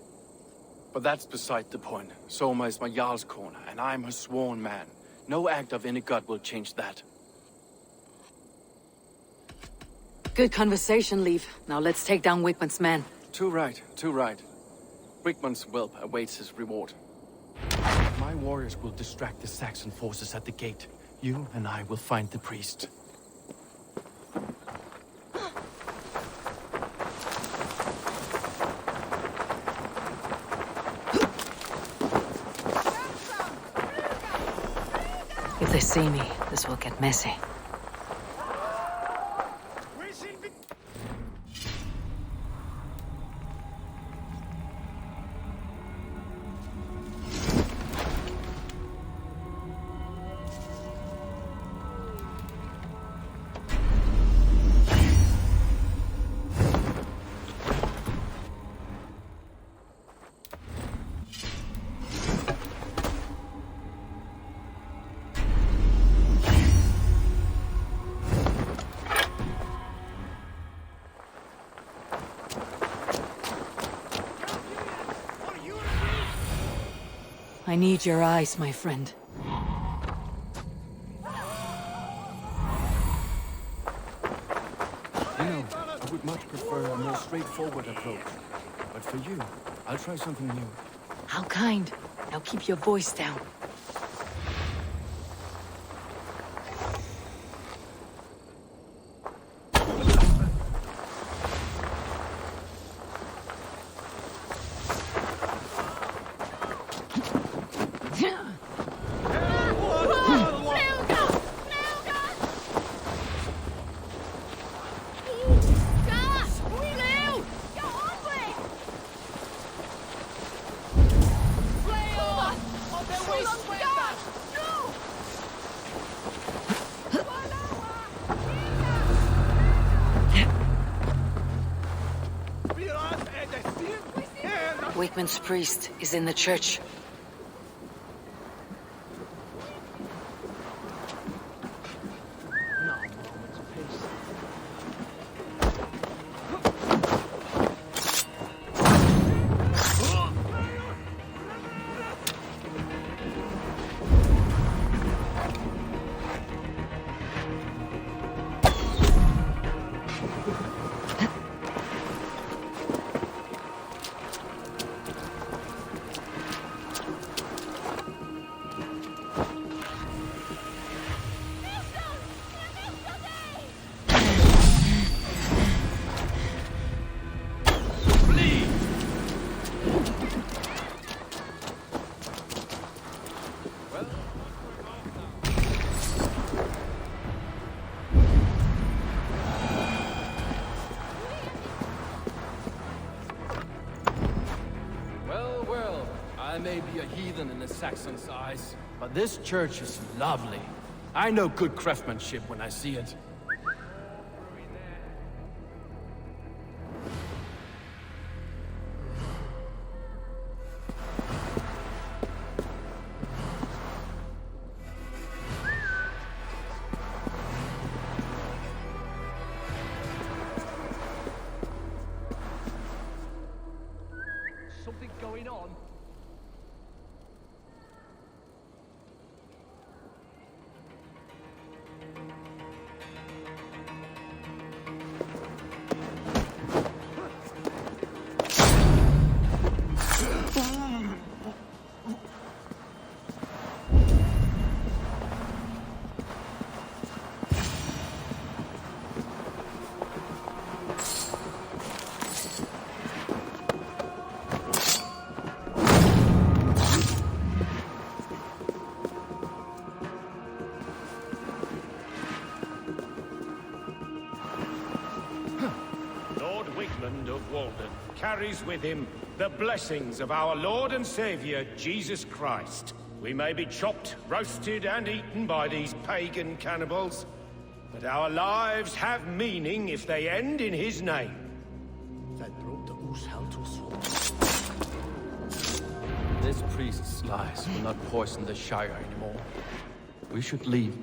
But that's beside the point. Soma is my Jarl's corner, and I'm her sworn man. No act of any god will change that. Good conversation, Leif. Now let's take down Wigmund's men. Too right, too right. Wigmund's whelp awaits his reward. My warriors will distract the Saxon forces at the gate. You and I will find the priest. If they see me, this will get messy. I need your eyes, my friend. You know, I would much prefer a more straightforward approach. But for you, I'll try something new. How kind. Now keep your voice down. Wigmund's priest is in the church. I may be a heathen in the Saxon's eyes, but this church is lovely. I know good craftsmanship when I see it. Something going on? Of Walden carries with him the blessings of our Lord and Savior, Jesus Christ. We may be chopped, roasted, and eaten by these pagan cannibals, but our lives have meaning if they end in his name. This priest's lies will not poison the Shire anymore. We should leave.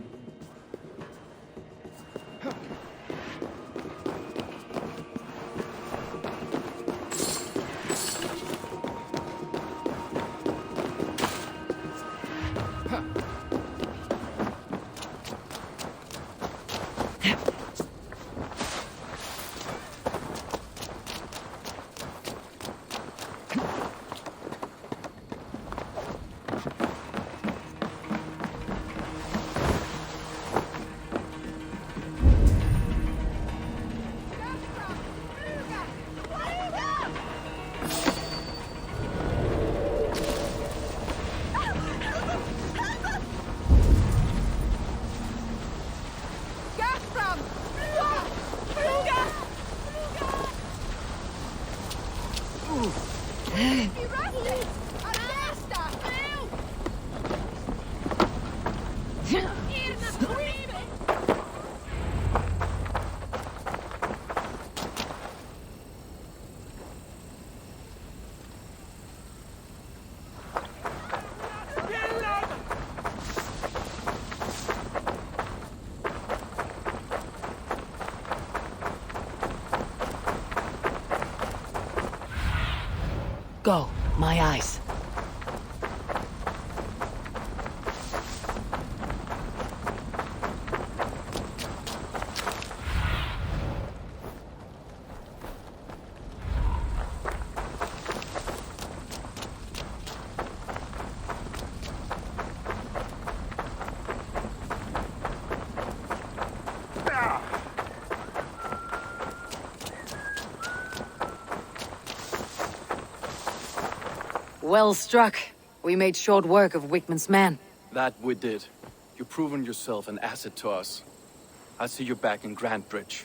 Go, my eyes. Well struck. We made short work of Wigmund's men. That we did. You've proven yourself an asset to us. I'll see you back in Grantbridge.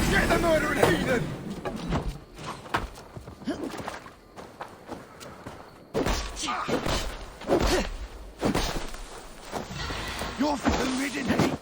Get the murdering heathen! You're food-ridden, eh?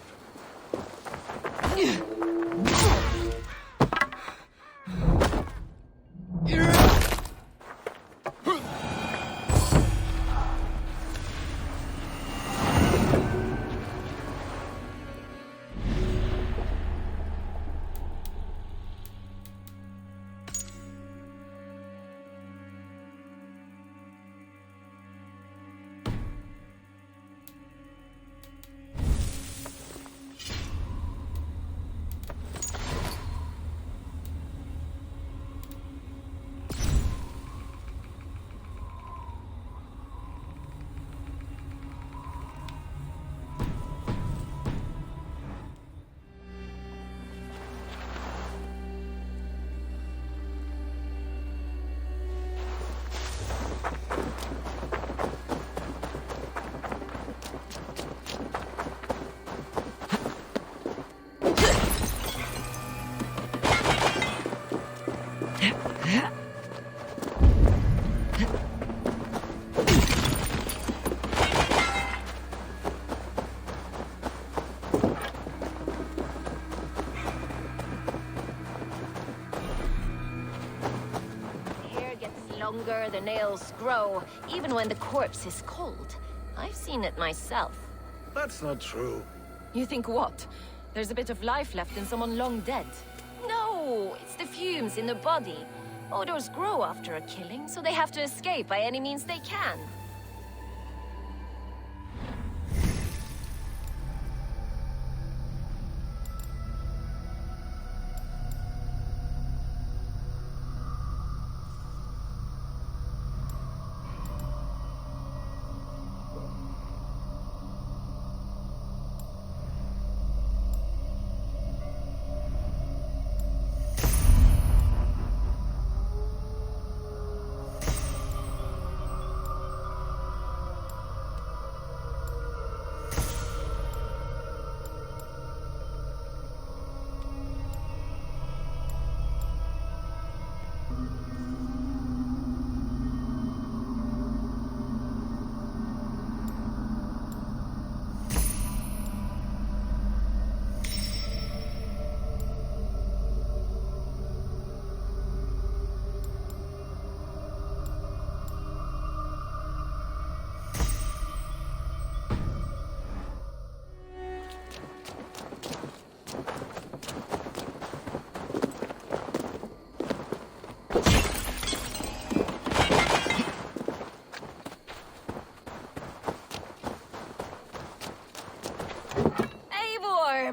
Longer the nails grow, even when the corpse is cold. I've seen it myself. That's not true. You think what? There's a bit of life left in someone long dead? No, it's the fumes in the body. Odors grow after a killing, so they have to escape by any means they can.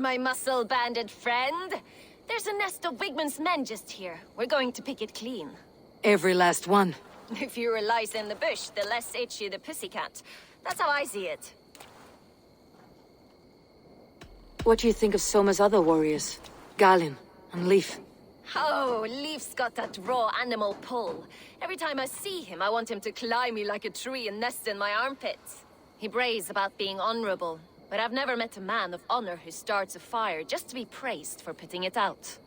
My muscle-banded friend. There's a nest of Wigmund's men just here. We're going to pick it clean. Every last one. The fewer lice in the bush, the less itchy the pussycat. That's how I see it. What do you think of Soma's other warriors? Galin and Leif? Oh, Leif's got that raw animal pull. Every time I see him, I want him to climb me like a tree and nest in my armpits. He brays about being honorable. But I've never met a man of honor who starts a fire just to be praised for putting it out.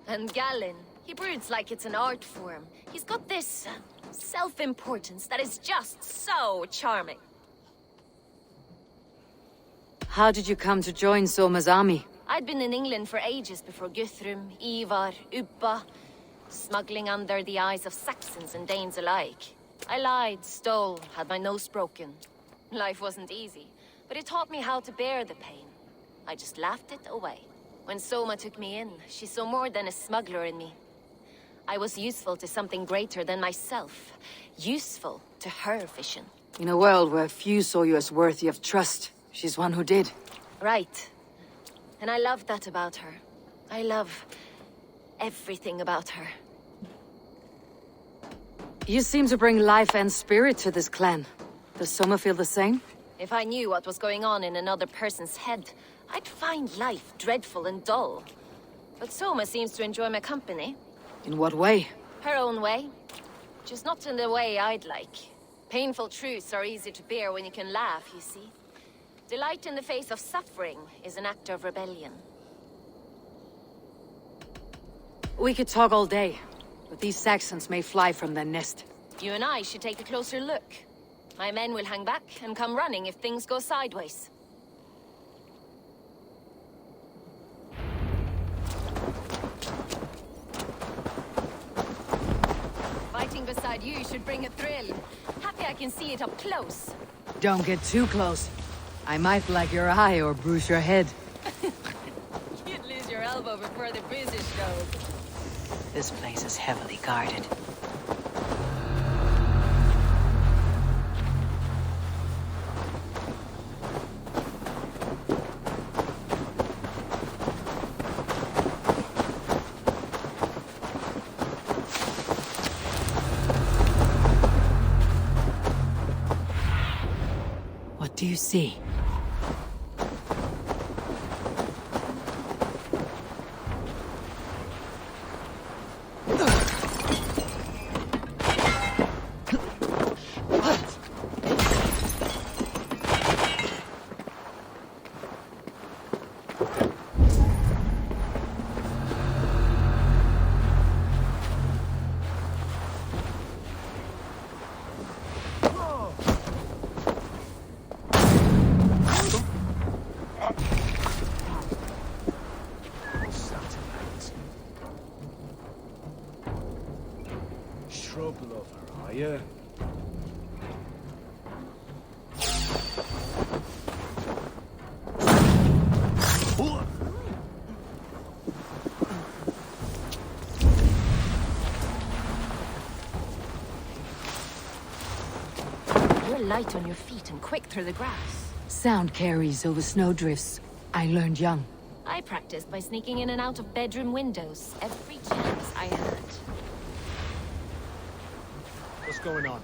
And Galin, he broods like it's an art form. He's got this self-importance that is just so charming. How did you come to join Soma's army? I'd been in England for ages before Guthrum, Ivar, Ubba, smuggling under the eyes of Saxons and Danes alike. I lied, stole, had my nose broken. Life wasn't easy, but it taught me how to bear the pain. I just laughed it away. When Soma took me in, she saw more than a smuggler in me. I was useful to something greater than myself. Useful to her vision. In a world where few saw you as worthy of trust, she's one who did. Right. And I love that about her. I love everything about her. You seem to bring life and spirit to this clan. Does Soma feel the same? If I knew what was going on in another person's head, I'd find life dreadful and dull. But Soma seems to enjoy my company. In what way? Her own way. Just not in the way I'd like. Painful truths are easy to bear when you can laugh, you see. Delight in the face of suffering is an act of rebellion. We could talk all day, but these Saxons may fly from their nest. You and I should take a closer look. My men will hang back and come running if things go sideways. Fighting beside you should bring a thrill. Happy I can see it up close. Don't get too close. I might black your eye or bruise your head. You'd lose your elbow before the business goes. This place is heavily guarded. What do you see? Shrub lover, are you? You're light on your feet and quick through the grass. Sound carries over snowdrifts. I learned young. I practiced by sneaking in and out of bedroom windows every chance I had. What's going on?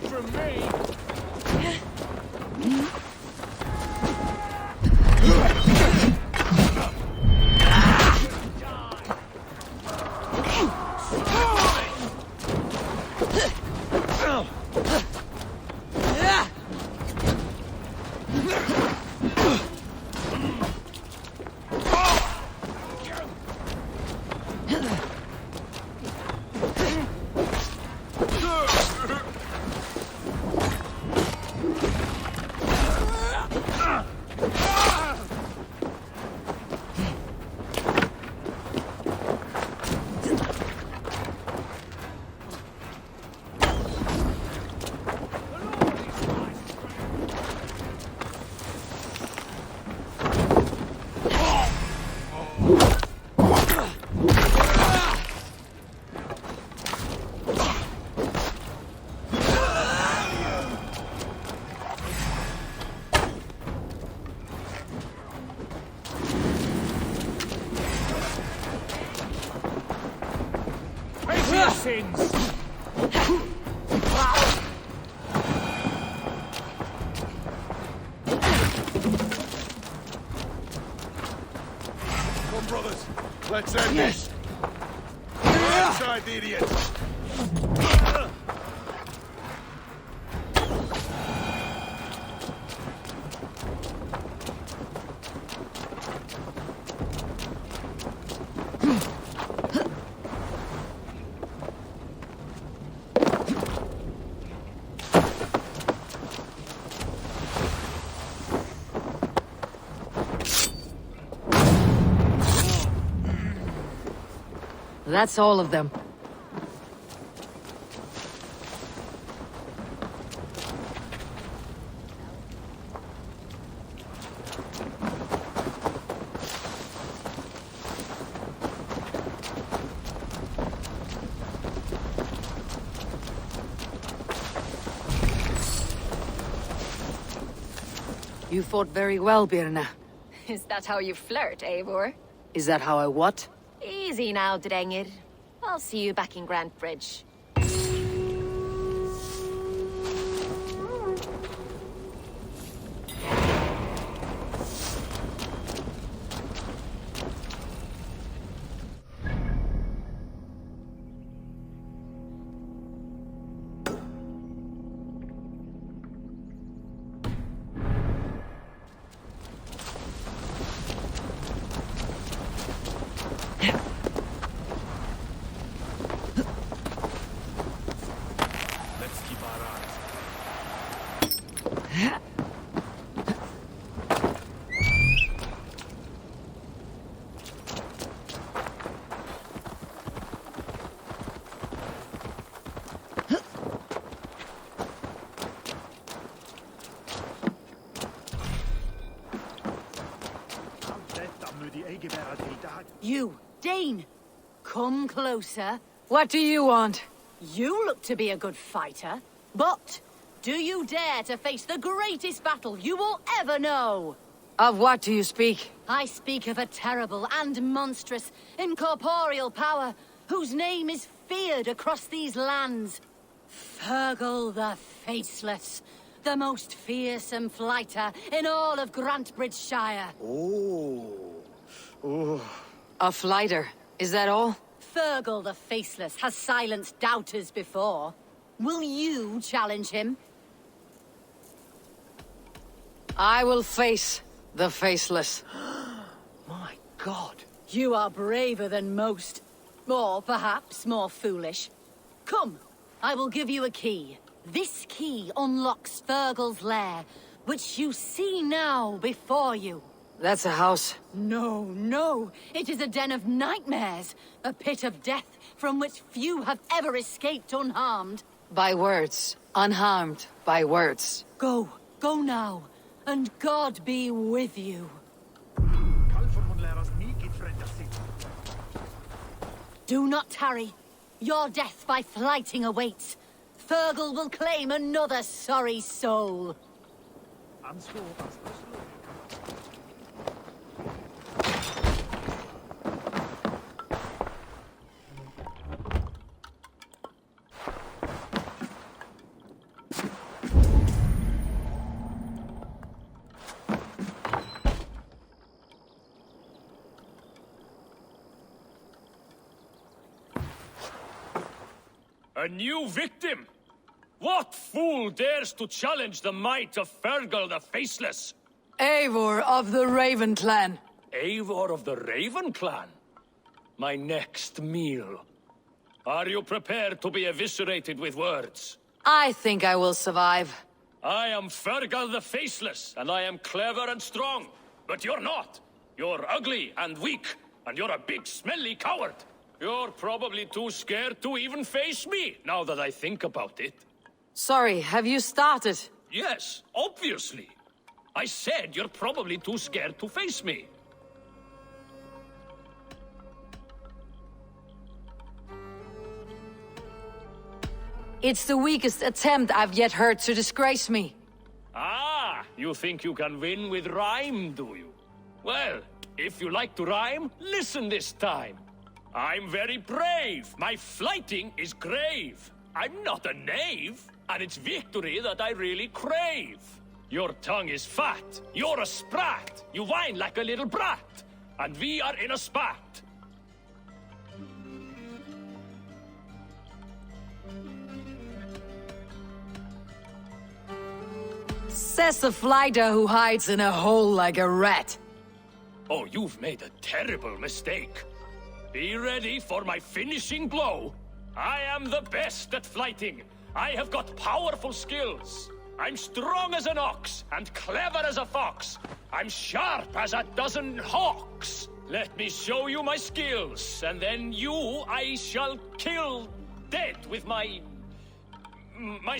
it from me! Sins. Come, brothers. Let's end this. Inside the idiots. That's all of them. You fought very well, Birna. Is that how you flirt, Eivor? Is that how I what? Easy now, Drengir. I'll see you back in Grantebridge. You, Dane! Come closer. What do you want? You look to be a good fighter, but do you dare to face the greatest battle you will ever know? Of what do you speak? I speak of a terrible and monstrous, incorporeal power whose name is feared across these lands. Fergal the Faceless, the most fearsome fighter in all of Grantebridgeshire. A flighter, is that all? Fergal the Faceless has silenced doubters before. Will you challenge him? I will face the Faceless. My God. You are braver than most. Or perhaps more foolish. Come, I will give you a key. This key unlocks Fergal's lair, which you see now before you. That's a house. No, no. It is a den of nightmares. A pit of death from which few have ever escaped unharmed. By words. Unharmed by words. Go. Go now. And God be with you. Do not tarry. Your death by flighting awaits. Fergal will claim another sorry soul. A new victim? What fool dares to challenge the might of Fergal the Faceless? Eivor of the Raven Clan. Eivor of the Raven Clan? My next meal. Are you prepared to be eviscerated with words? I think I will survive. I am Fergal the Faceless, and I am clever and strong. But you're not. You're ugly and weak, and you're a big smelly coward. You're probably too scared to even face me, now that I think about it. Sorry, have you started? Yes, obviously. I said you're probably too scared to face me. It's the weakest attempt I've yet heard to disgrace me. Ah, you think you can win with rhyme, do you? Well, if you like to rhyme, listen this time. I'm very brave. My flighting is grave. I'm not a knave, and it's victory that I really crave. Your tongue is fat. You're a sprat. You whine like a little brat. And we are in a spat. Says a flighter who hides in a hole like a rat. Oh, you've made a terrible mistake. Be ready for my finishing blow. I am the best at flighting. I have got powerful skills. I'm strong as an ox and clever as a fox. I'm sharp as a dozen hawks. Let me show you my skills, and then you I shall kill dead with my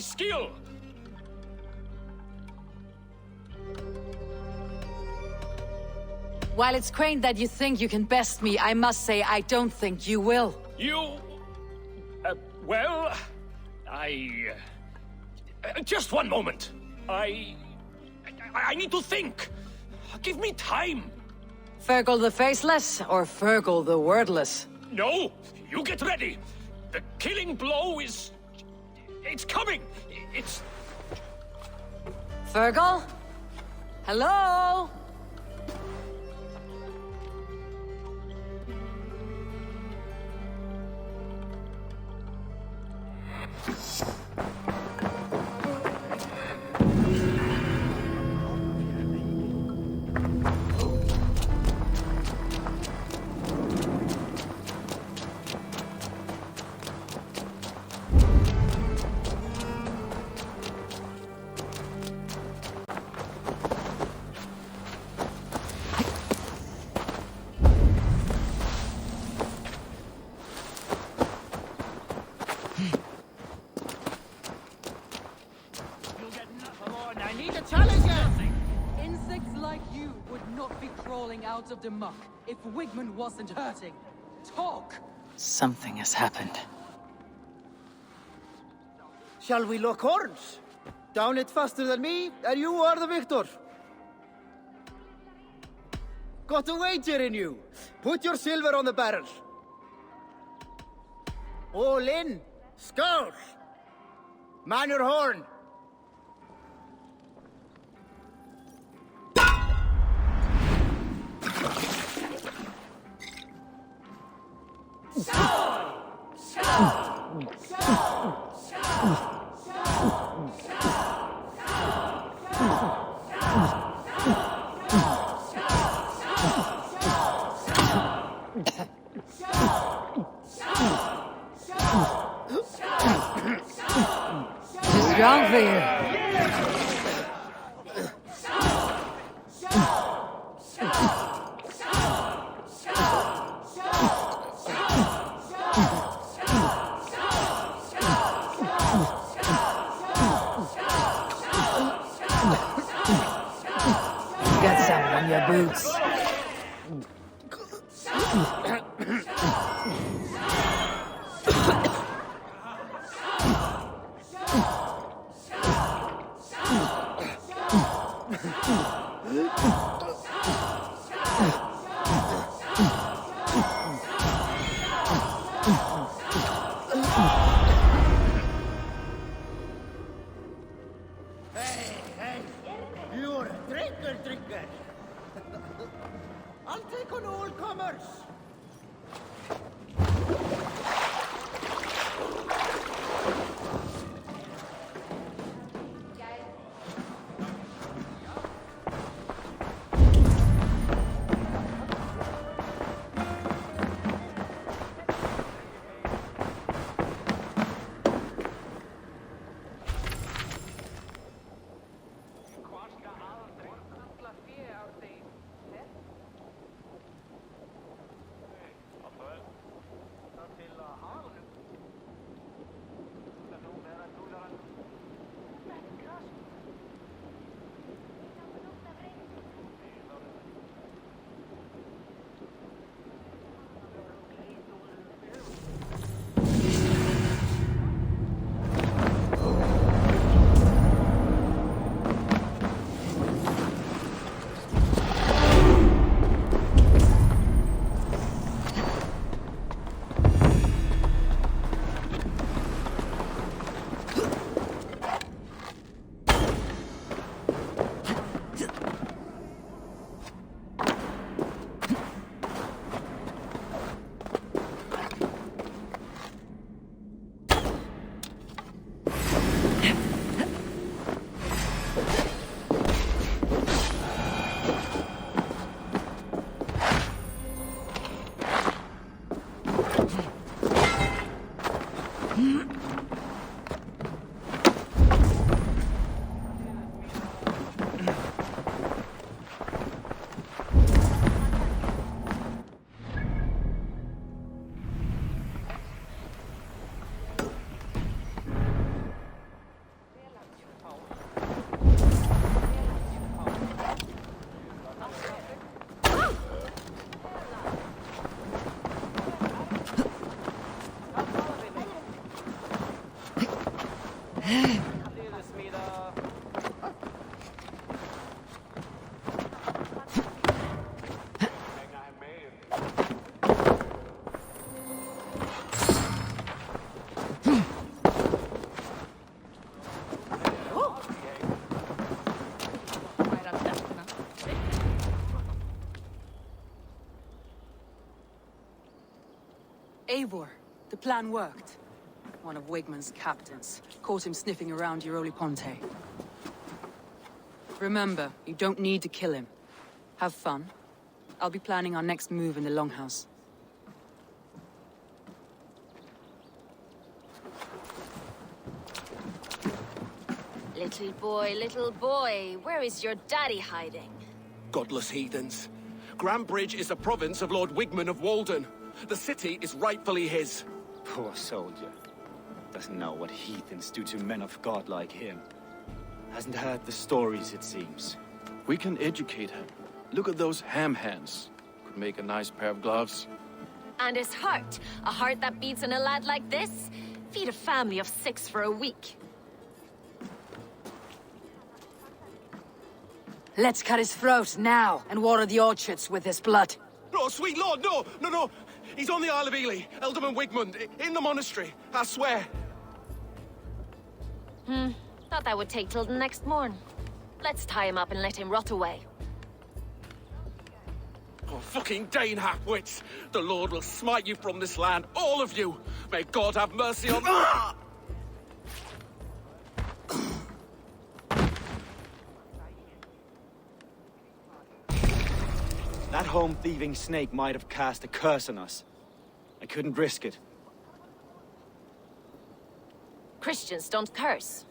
skill. While it's quaint that you think you can best me, I must say I don't think you will. You... well... just one moment. I need to think. Give me time. Fergal the Faceless or Fergal the Wordless? No, you get ready. The killing blow is... it's coming. It's... Fergal? Hello? Insects like you would not be crawling out of the muck if Wigmund wasn't hurting. Talk! Something has happened. Shall we lock horns? Down it faster than me, and you are the victor. Got a wager in you. Put your silver on the barrel. All in. Skull. Man your horn. Too strong for you. Got some on your boots. Hey, you're a drinker. I'll take on all comers. The plan worked. One of Wigmund's captains caught him sniffing around Euroli Ponte. Remember, you don't need to kill him. Have fun. I'll be planning our next move in the Longhouse. Little boy, where is your daddy hiding? Godless heathens. Grambridge is a province of Lord Wigmund of Walden. The city is rightfully his. Poor soldier. Doesn't know what heathens do to men of God like him. Hasn't heard the stories, it seems. We can educate him. Look at those ham hands. Could make a nice pair of gloves. And his heart. A heart that beats in a lad like this? Feed a family of 6 for a week. Let's cut his throat now and water the orchards with his blood. No, sweet lord, no! He's on the Isle of Ely, Ealdorman Wigmund, in the monastery, I swear. Thought that would take till the next morn. Let's tie him up and let him rot away. Oh, fucking Dane half-wits! The Lord will smite you from this land, all of you! May God have mercy on... That home-thieving snake might have cast a curse on us. I couldn't risk it. Christians don't curse.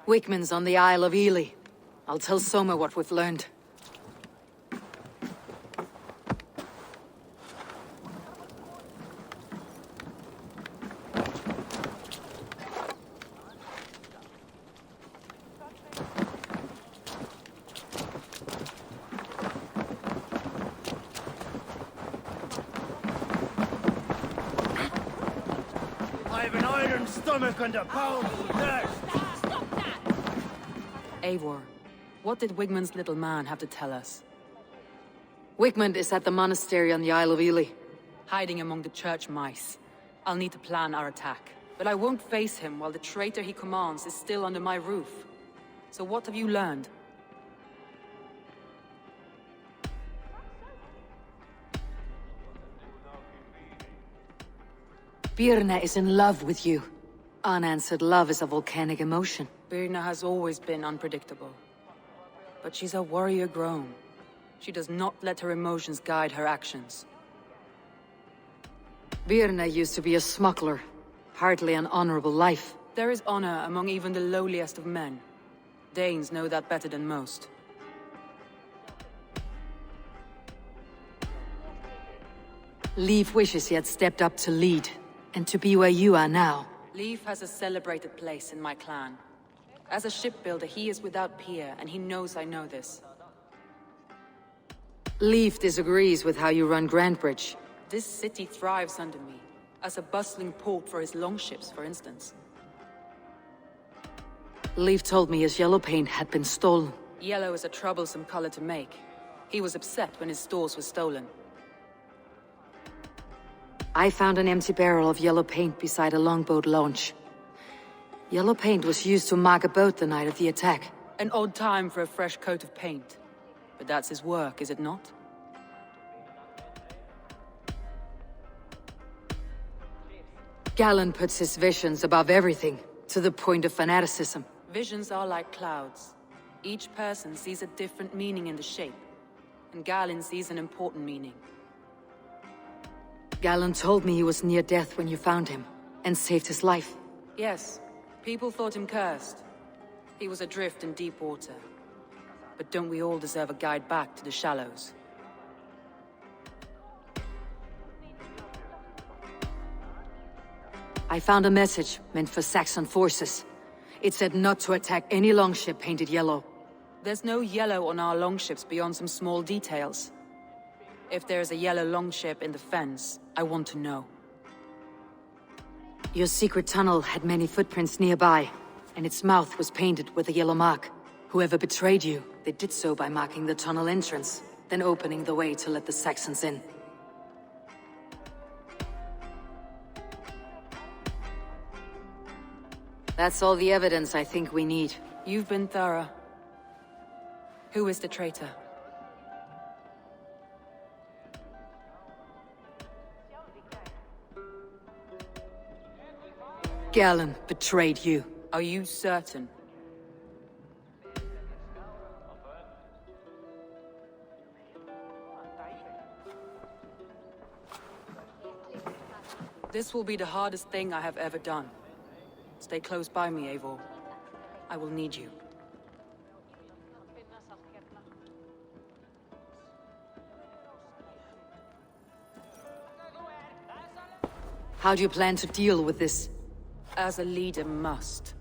Wigmund's on the Isle of Ely. I'll tell Soma what we've learned. I've an iron stomach and a powerful thirst. Eivor, what did Wigmund's little man have to tell us? Wigmund is at the monastery on the Isle of Ely. Hiding among the church mice. I'll need to plan our attack. But I won't face him while the traitor he commands is still under my roof. So what have you learned? Birna is in love with you. Unanswered love is a volcanic emotion. Birna has always been unpredictable. But she's a warrior grown. She does not let her emotions guide her actions. Birna used to be a smuggler. Hardly an honorable life. There is honor among even the lowliest of men. Danes know that better than most. Leif wishes he had stepped up to lead, and to be where you are now. Leif has a celebrated place in my clan. As a shipbuilder, he is without peer, and he knows I know this. Leif disagrees with how you run Grandbridge. This city thrives under me, as a bustling port for his longships, for instance. Leif told me his yellow paint had been stolen. Yellow is a troublesome color to make. He was upset when his stores were stolen. I found an empty barrel of yellow paint beside a longboat launch. Yellow paint was used to mark a boat the night of the attack. An odd time for a fresh coat of paint. But that's his work, is it not? Galen puts his visions above everything, to the point of fanaticism. Visions are like clouds. Each person sees a different meaning in the shape. And Galen sees an important meaning. Galen told me he was near death when you found him, and saved his life. Yes, people thought him cursed. He was adrift in deep water. But don't we all deserve a guide back to the shallows? I found a message meant for Saxon forces. It said not to attack any longship painted yellow. There's no yellow on our longships beyond some small details. If there's a yellow longship in the fens, I want to know. Your secret tunnel had many footprints nearby, and its mouth was painted with a yellow mark. Whoever betrayed you, they did so by marking the tunnel entrance, then opening the way to let the Saxons in. That's all the evidence I think we need. You've been thorough. Who is the traitor? Galen betrayed you. Are you certain? This will be the hardest thing I have ever done. Stay close by me, Eivor. I will need you. How do you plan to deal with this? As a leader must.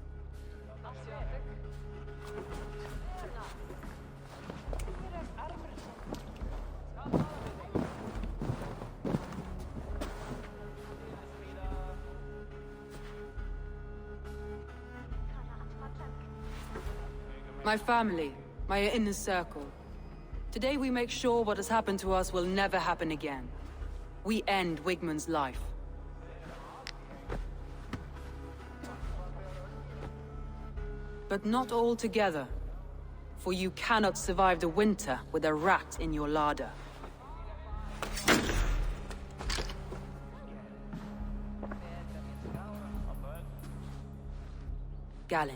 My family, my inner circle. Today we make sure what has happened to us will never happen again. We end Wigmund's life. But not all together. For you cannot survive the winter with a rat in your larder. Galen.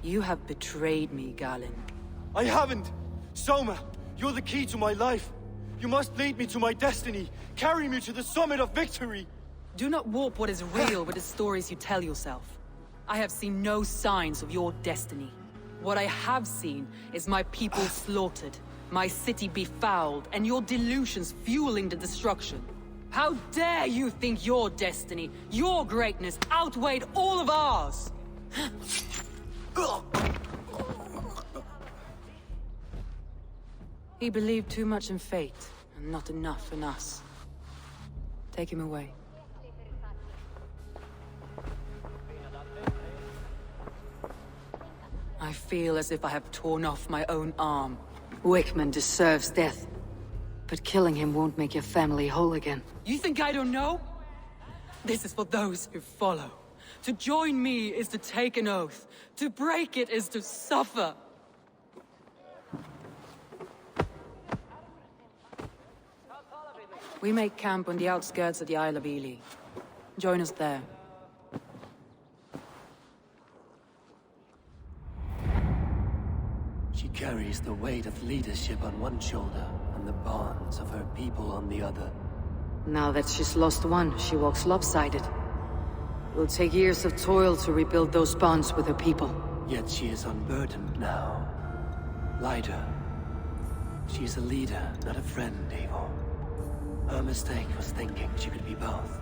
You have betrayed me, Galen. I haven't! Soma, you're the key to my life. You must lead me to my destiny. Carry me to the summit of victory. Do not warp what is real with the stories you tell yourself. I have seen no signs of your destiny. What I have seen is my people slaughtered, my city befouled, and your delusions fueling the destruction. How dare you think your destiny, your greatness, outweighed all of ours? He believed too much in fate, and not enough in us. Take him away. I feel as if I have torn off my own arm. Wigmund deserves death. But killing him won't make your family whole again. You think I don't know? This is for those who follow. To join me is to take an oath. To break it is to suffer. We make camp on the outskirts of the Isle of Ely. Join us there. She carries the weight of leadership on one shoulder and the bonds of her people on the other. Now that she's lost one, she walks lopsided. It will take years of toil to rebuild those bonds with her people. Yet she is unburdened now. Lighter. She is a leader, not a friend, Eivor. Her mistake was thinking she could be both.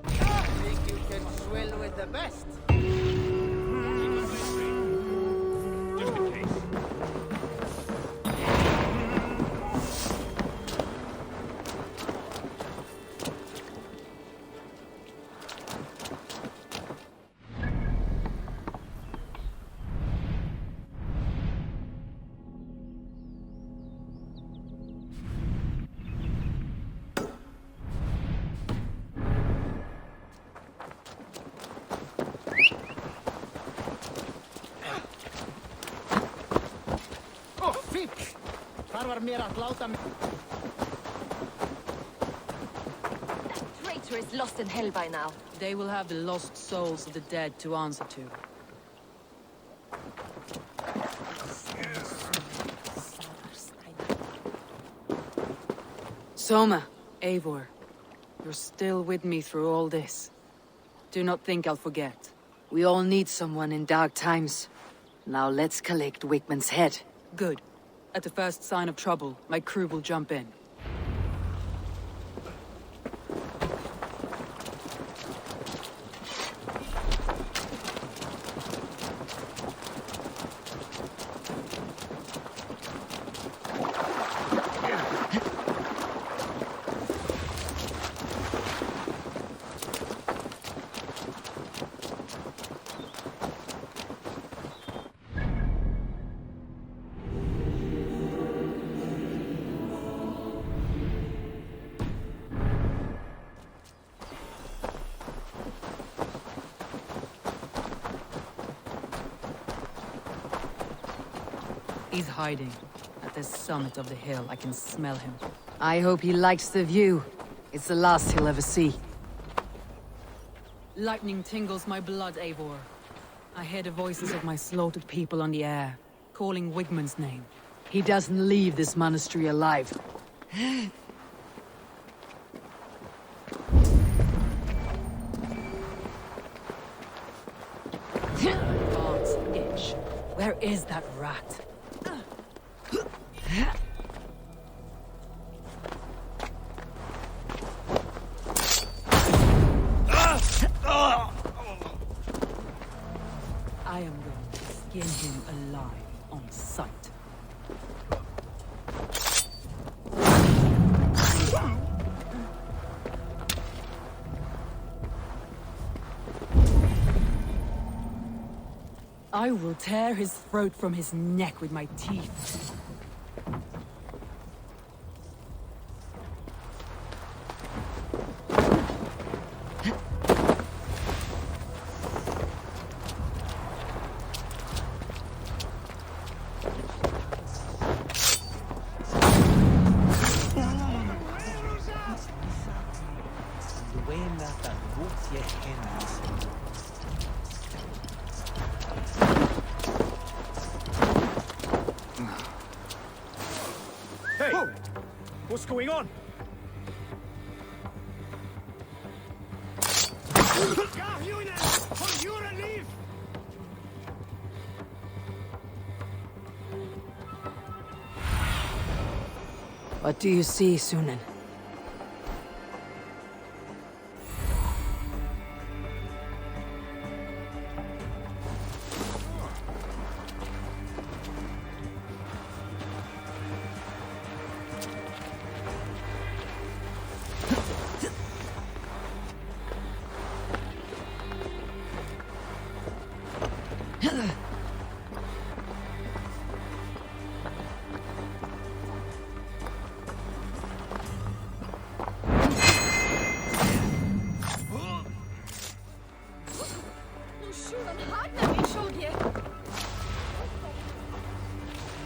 Think you can swill with the best? Just in case. That traitor is lost in hell by now. They will have the lost souls of the dead to answer to. Soma! Eivor, you're still with me through all this. Do not think I'll forget. We all need someone in dark times. Now let's collect Wigmund's head. Good. At the first sign of trouble, my crew will jump in. He's hiding. At the summit of the hill, I can smell him. I hope he likes the view. It's the last he'll ever see. Lightning tingles my blood, Eivor. I hear the voices of my slaughtered people on the air, calling Wigmund's name. He doesn't leave this monastery alive. God's itch. Where is that rat? I am going to skin him alive on sight. I will tear his throat from his neck with my teeth. Hey! What's going on? What do you see, Sunan?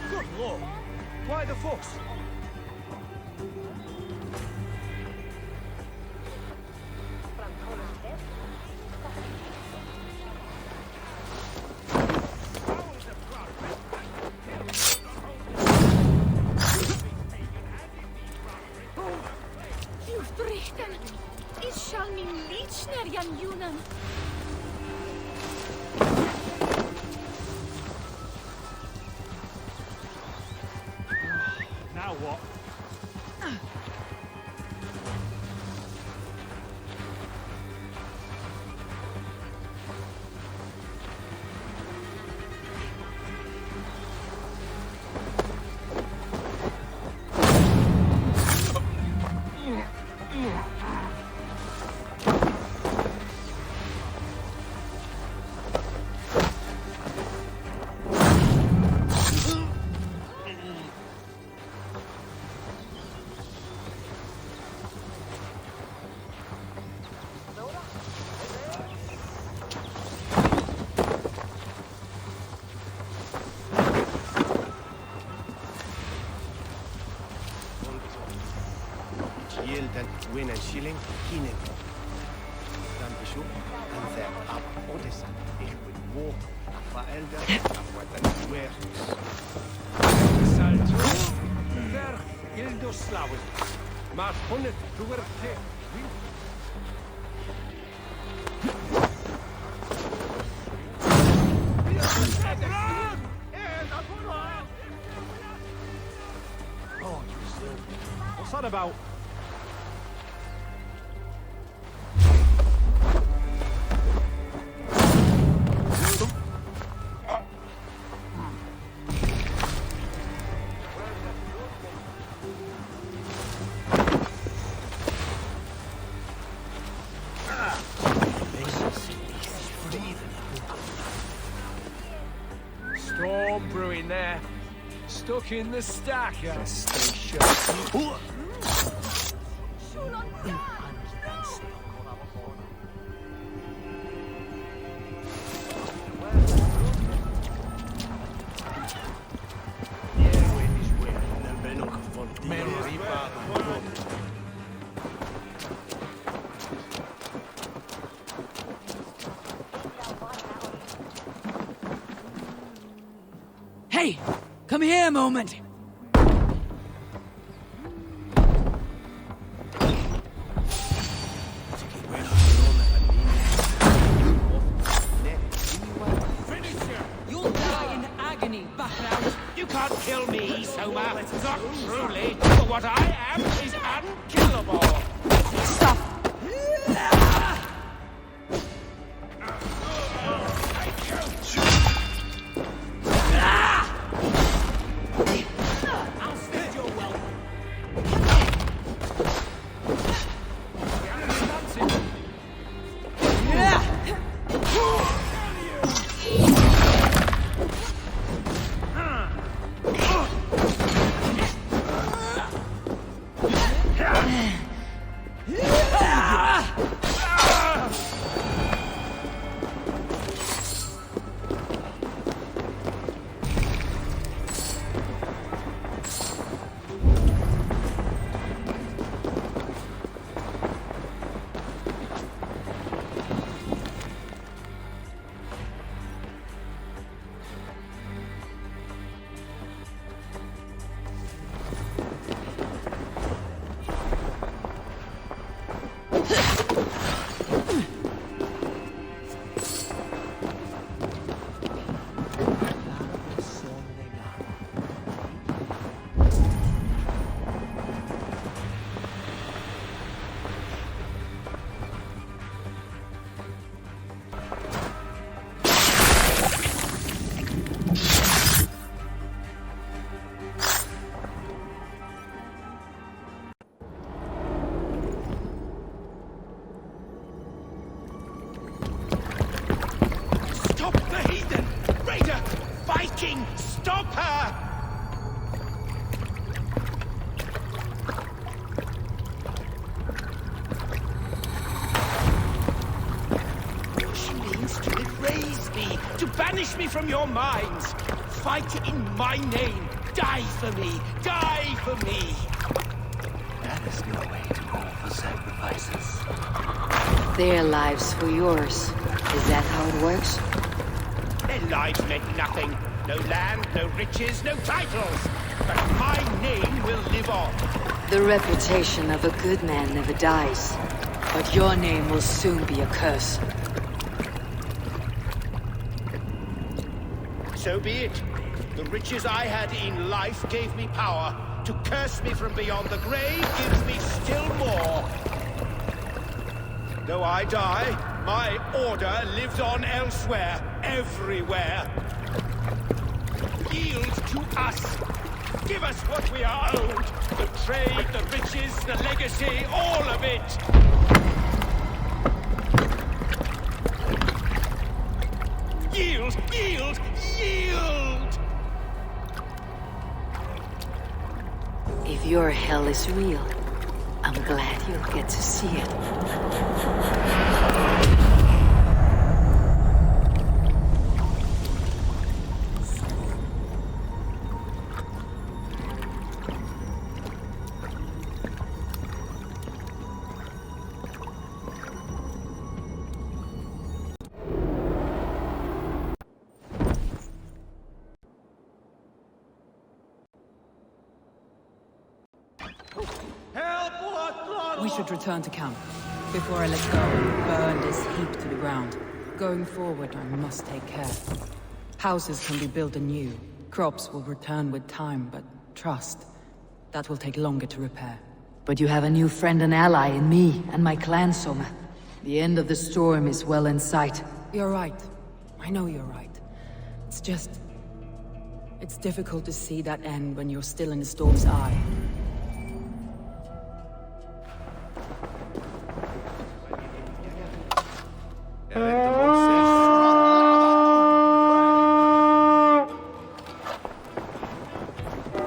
Good lord! Why the fuss? Richten, ich shall min lichner jan junen. Now what? Yield and win a shilling, kinen. Dan bezoek en their ab Odyssey. Ich will walk for elder of what the swear. Salto, ver Ildoslawi. Maar honnet duerte. Oh, you still. What's that about? Storm brewing there. Stuck in the stacker. Stay Hey! Come here a moment! You'll die in agony, Background! You can't kill me, Soma. Not truly. For what I am is unkillable. Stop! Viking! Stop her! She means to erase me, to banish me from your minds. Fight in my name. Die for me. Die for me. That is no way to call for sacrifices. Their lives for yours. Is that how it works? Their lives meant nothing. No land, no riches, no titles. But my name will live on. The reputation of a good man never dies. But your name will soon be a curse. So be it. The riches I had in life gave me power. To curse me from beyond the grave gives me still more. Though I die, my order lives on elsewhere, everywhere. Yield to us. Give us what we are owed. The trade, the riches, the legacy, all of it. Yield, yield, yield! If your hell is real, I'm glad you'll get to see it. We should return to camp. Before I let go, burn this heap to the ground. Going forward, I must take care. Houses can be built anew. Crops will return with time, but trust, that will take longer to repair. But you have a new friend and ally in me and my clan, Soma. The end of the storm is well in sight. You're right. I know you're right. It's just... it's difficult to see that end when you're still in the storm's eye.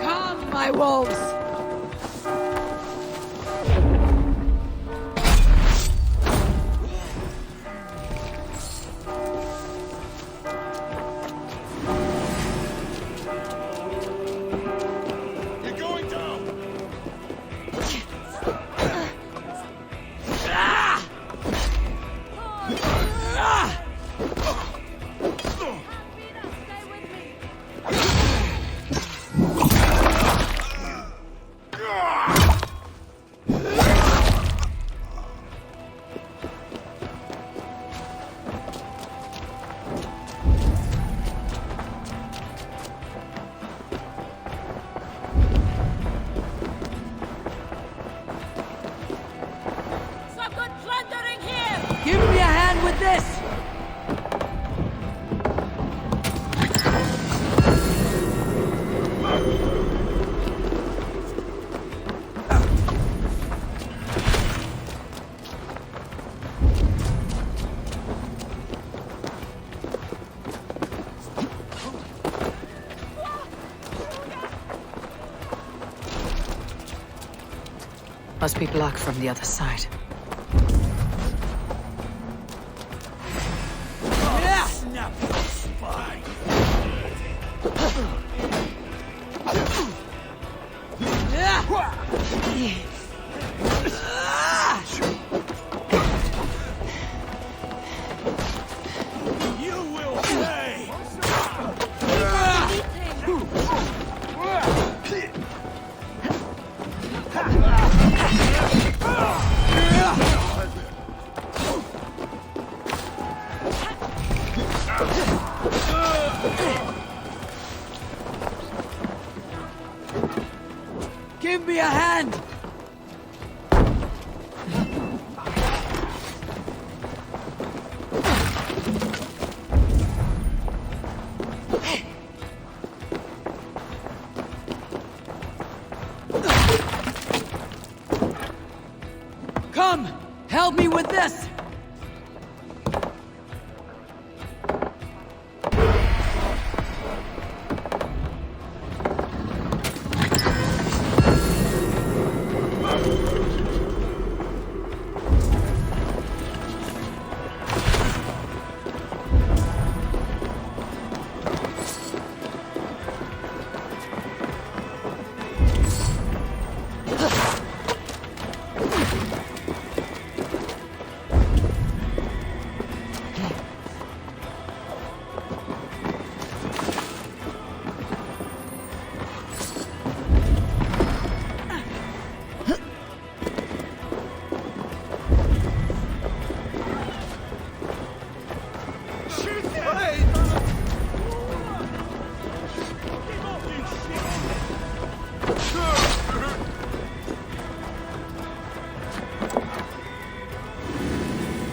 Come, my wolves! You're going down! Give me a hand with this! Must be blocked from the other side. Snap your spine! You will pay! Give me a hand! Come! Help me with this!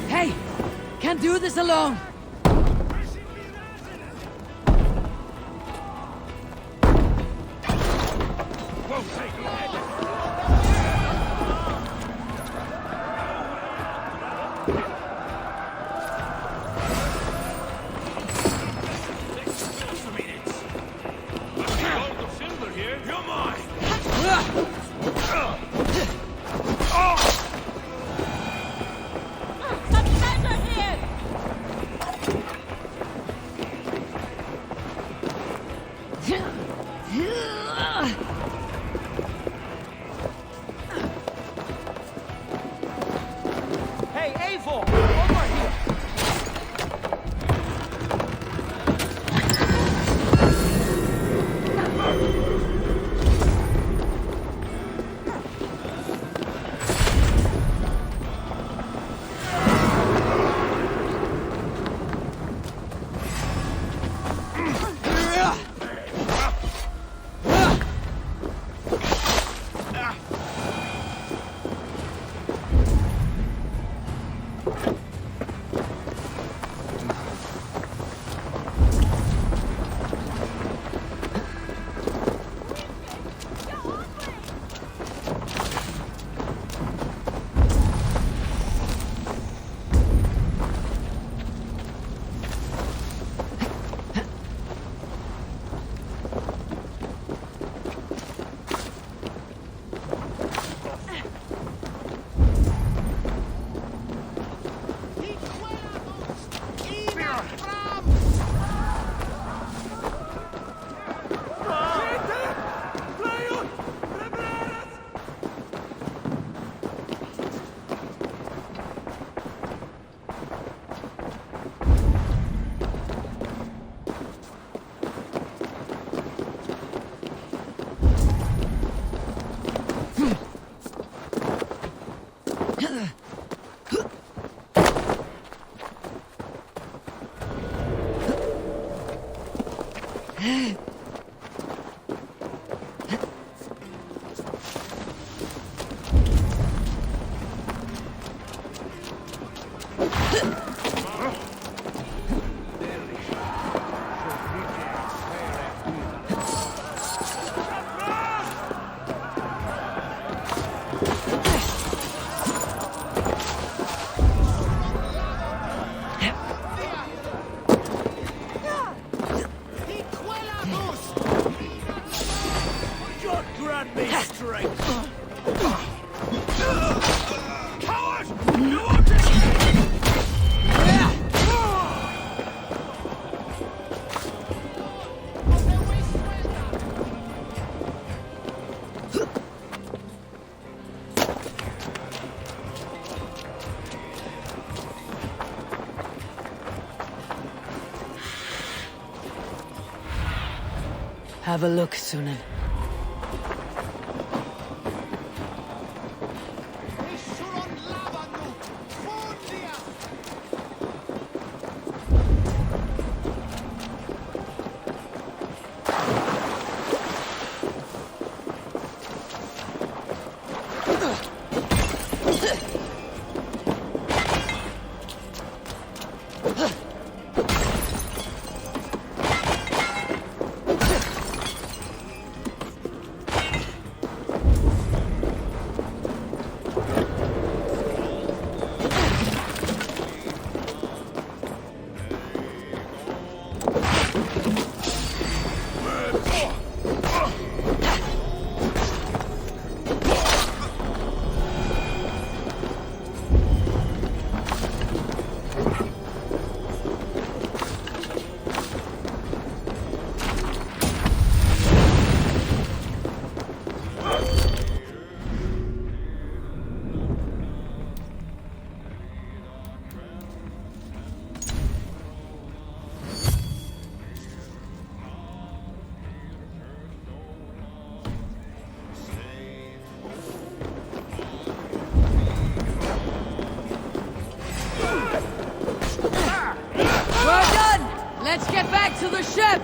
Hey! Can't do this alone! Hey, Eivor! Over here! Have a look, Sunan. Let's get back to the ship!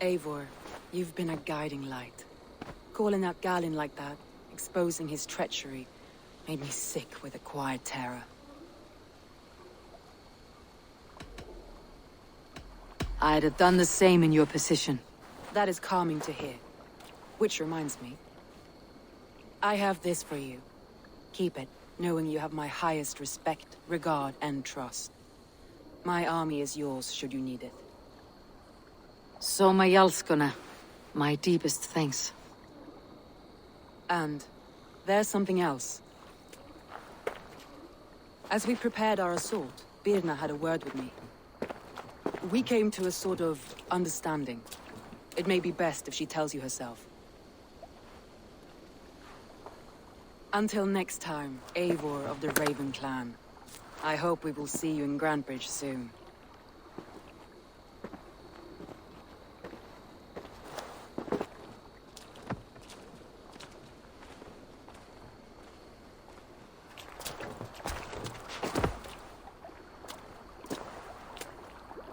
Eivor, you've been a guiding light. Calling out Galinn like that, exposing his treachery, made me sick with a quiet terror. I'd have done the same in your position. That is calming to hear. Which reminds me. I have this for you. Keep it, knowing you have my highest respect, regard, and trust. My army is yours, should you need it. Soma Jalskona, my deepest thanks. And there's something else. As we prepared our assault, Birna had a word with me. We came to a sort of understanding. It may be best if she tells you herself. Until next time, Eivor of the Raven Clan. I hope we will see you in Grantebridge soon.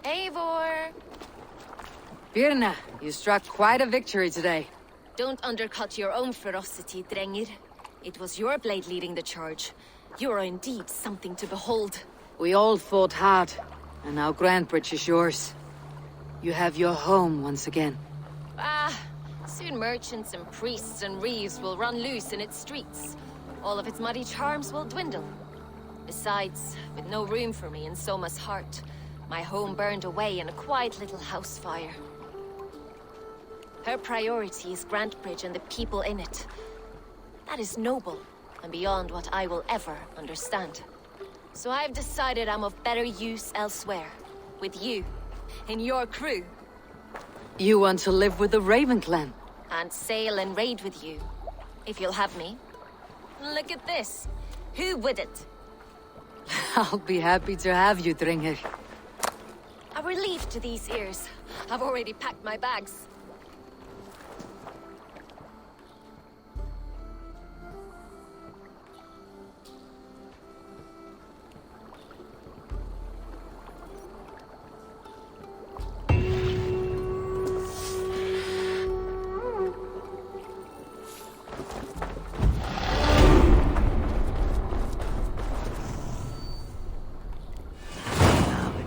Eivor! Birna, you struck quite a victory today. Don't undercut your own ferocity, Drengir. It was your blade leading the charge. You are indeed something to behold. We all fought hard, and now Grantebridge is yours. You have your home once again. Soon merchants and priests and reeves will run loose in its streets. All of its muddy charms will dwindle. Besides, with no room for me in Soma's heart, my home burned away in a quiet little house fire. Her priority is Grantebridge and the people in it. That is noble, and beyond what I will ever understand. So I've decided I'm of better use elsewhere. With you, in your crew. You want to live with the Raven clan? And sail and raid with you, if you'll have me. Look at this. Who wouldn't? I'll be happy to have you, Dringer. A relief to these ears. I've already packed my bags.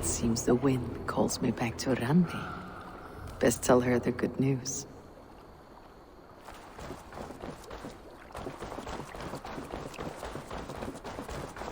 Seems the wind calls me back to Randi. Best tell her the good news.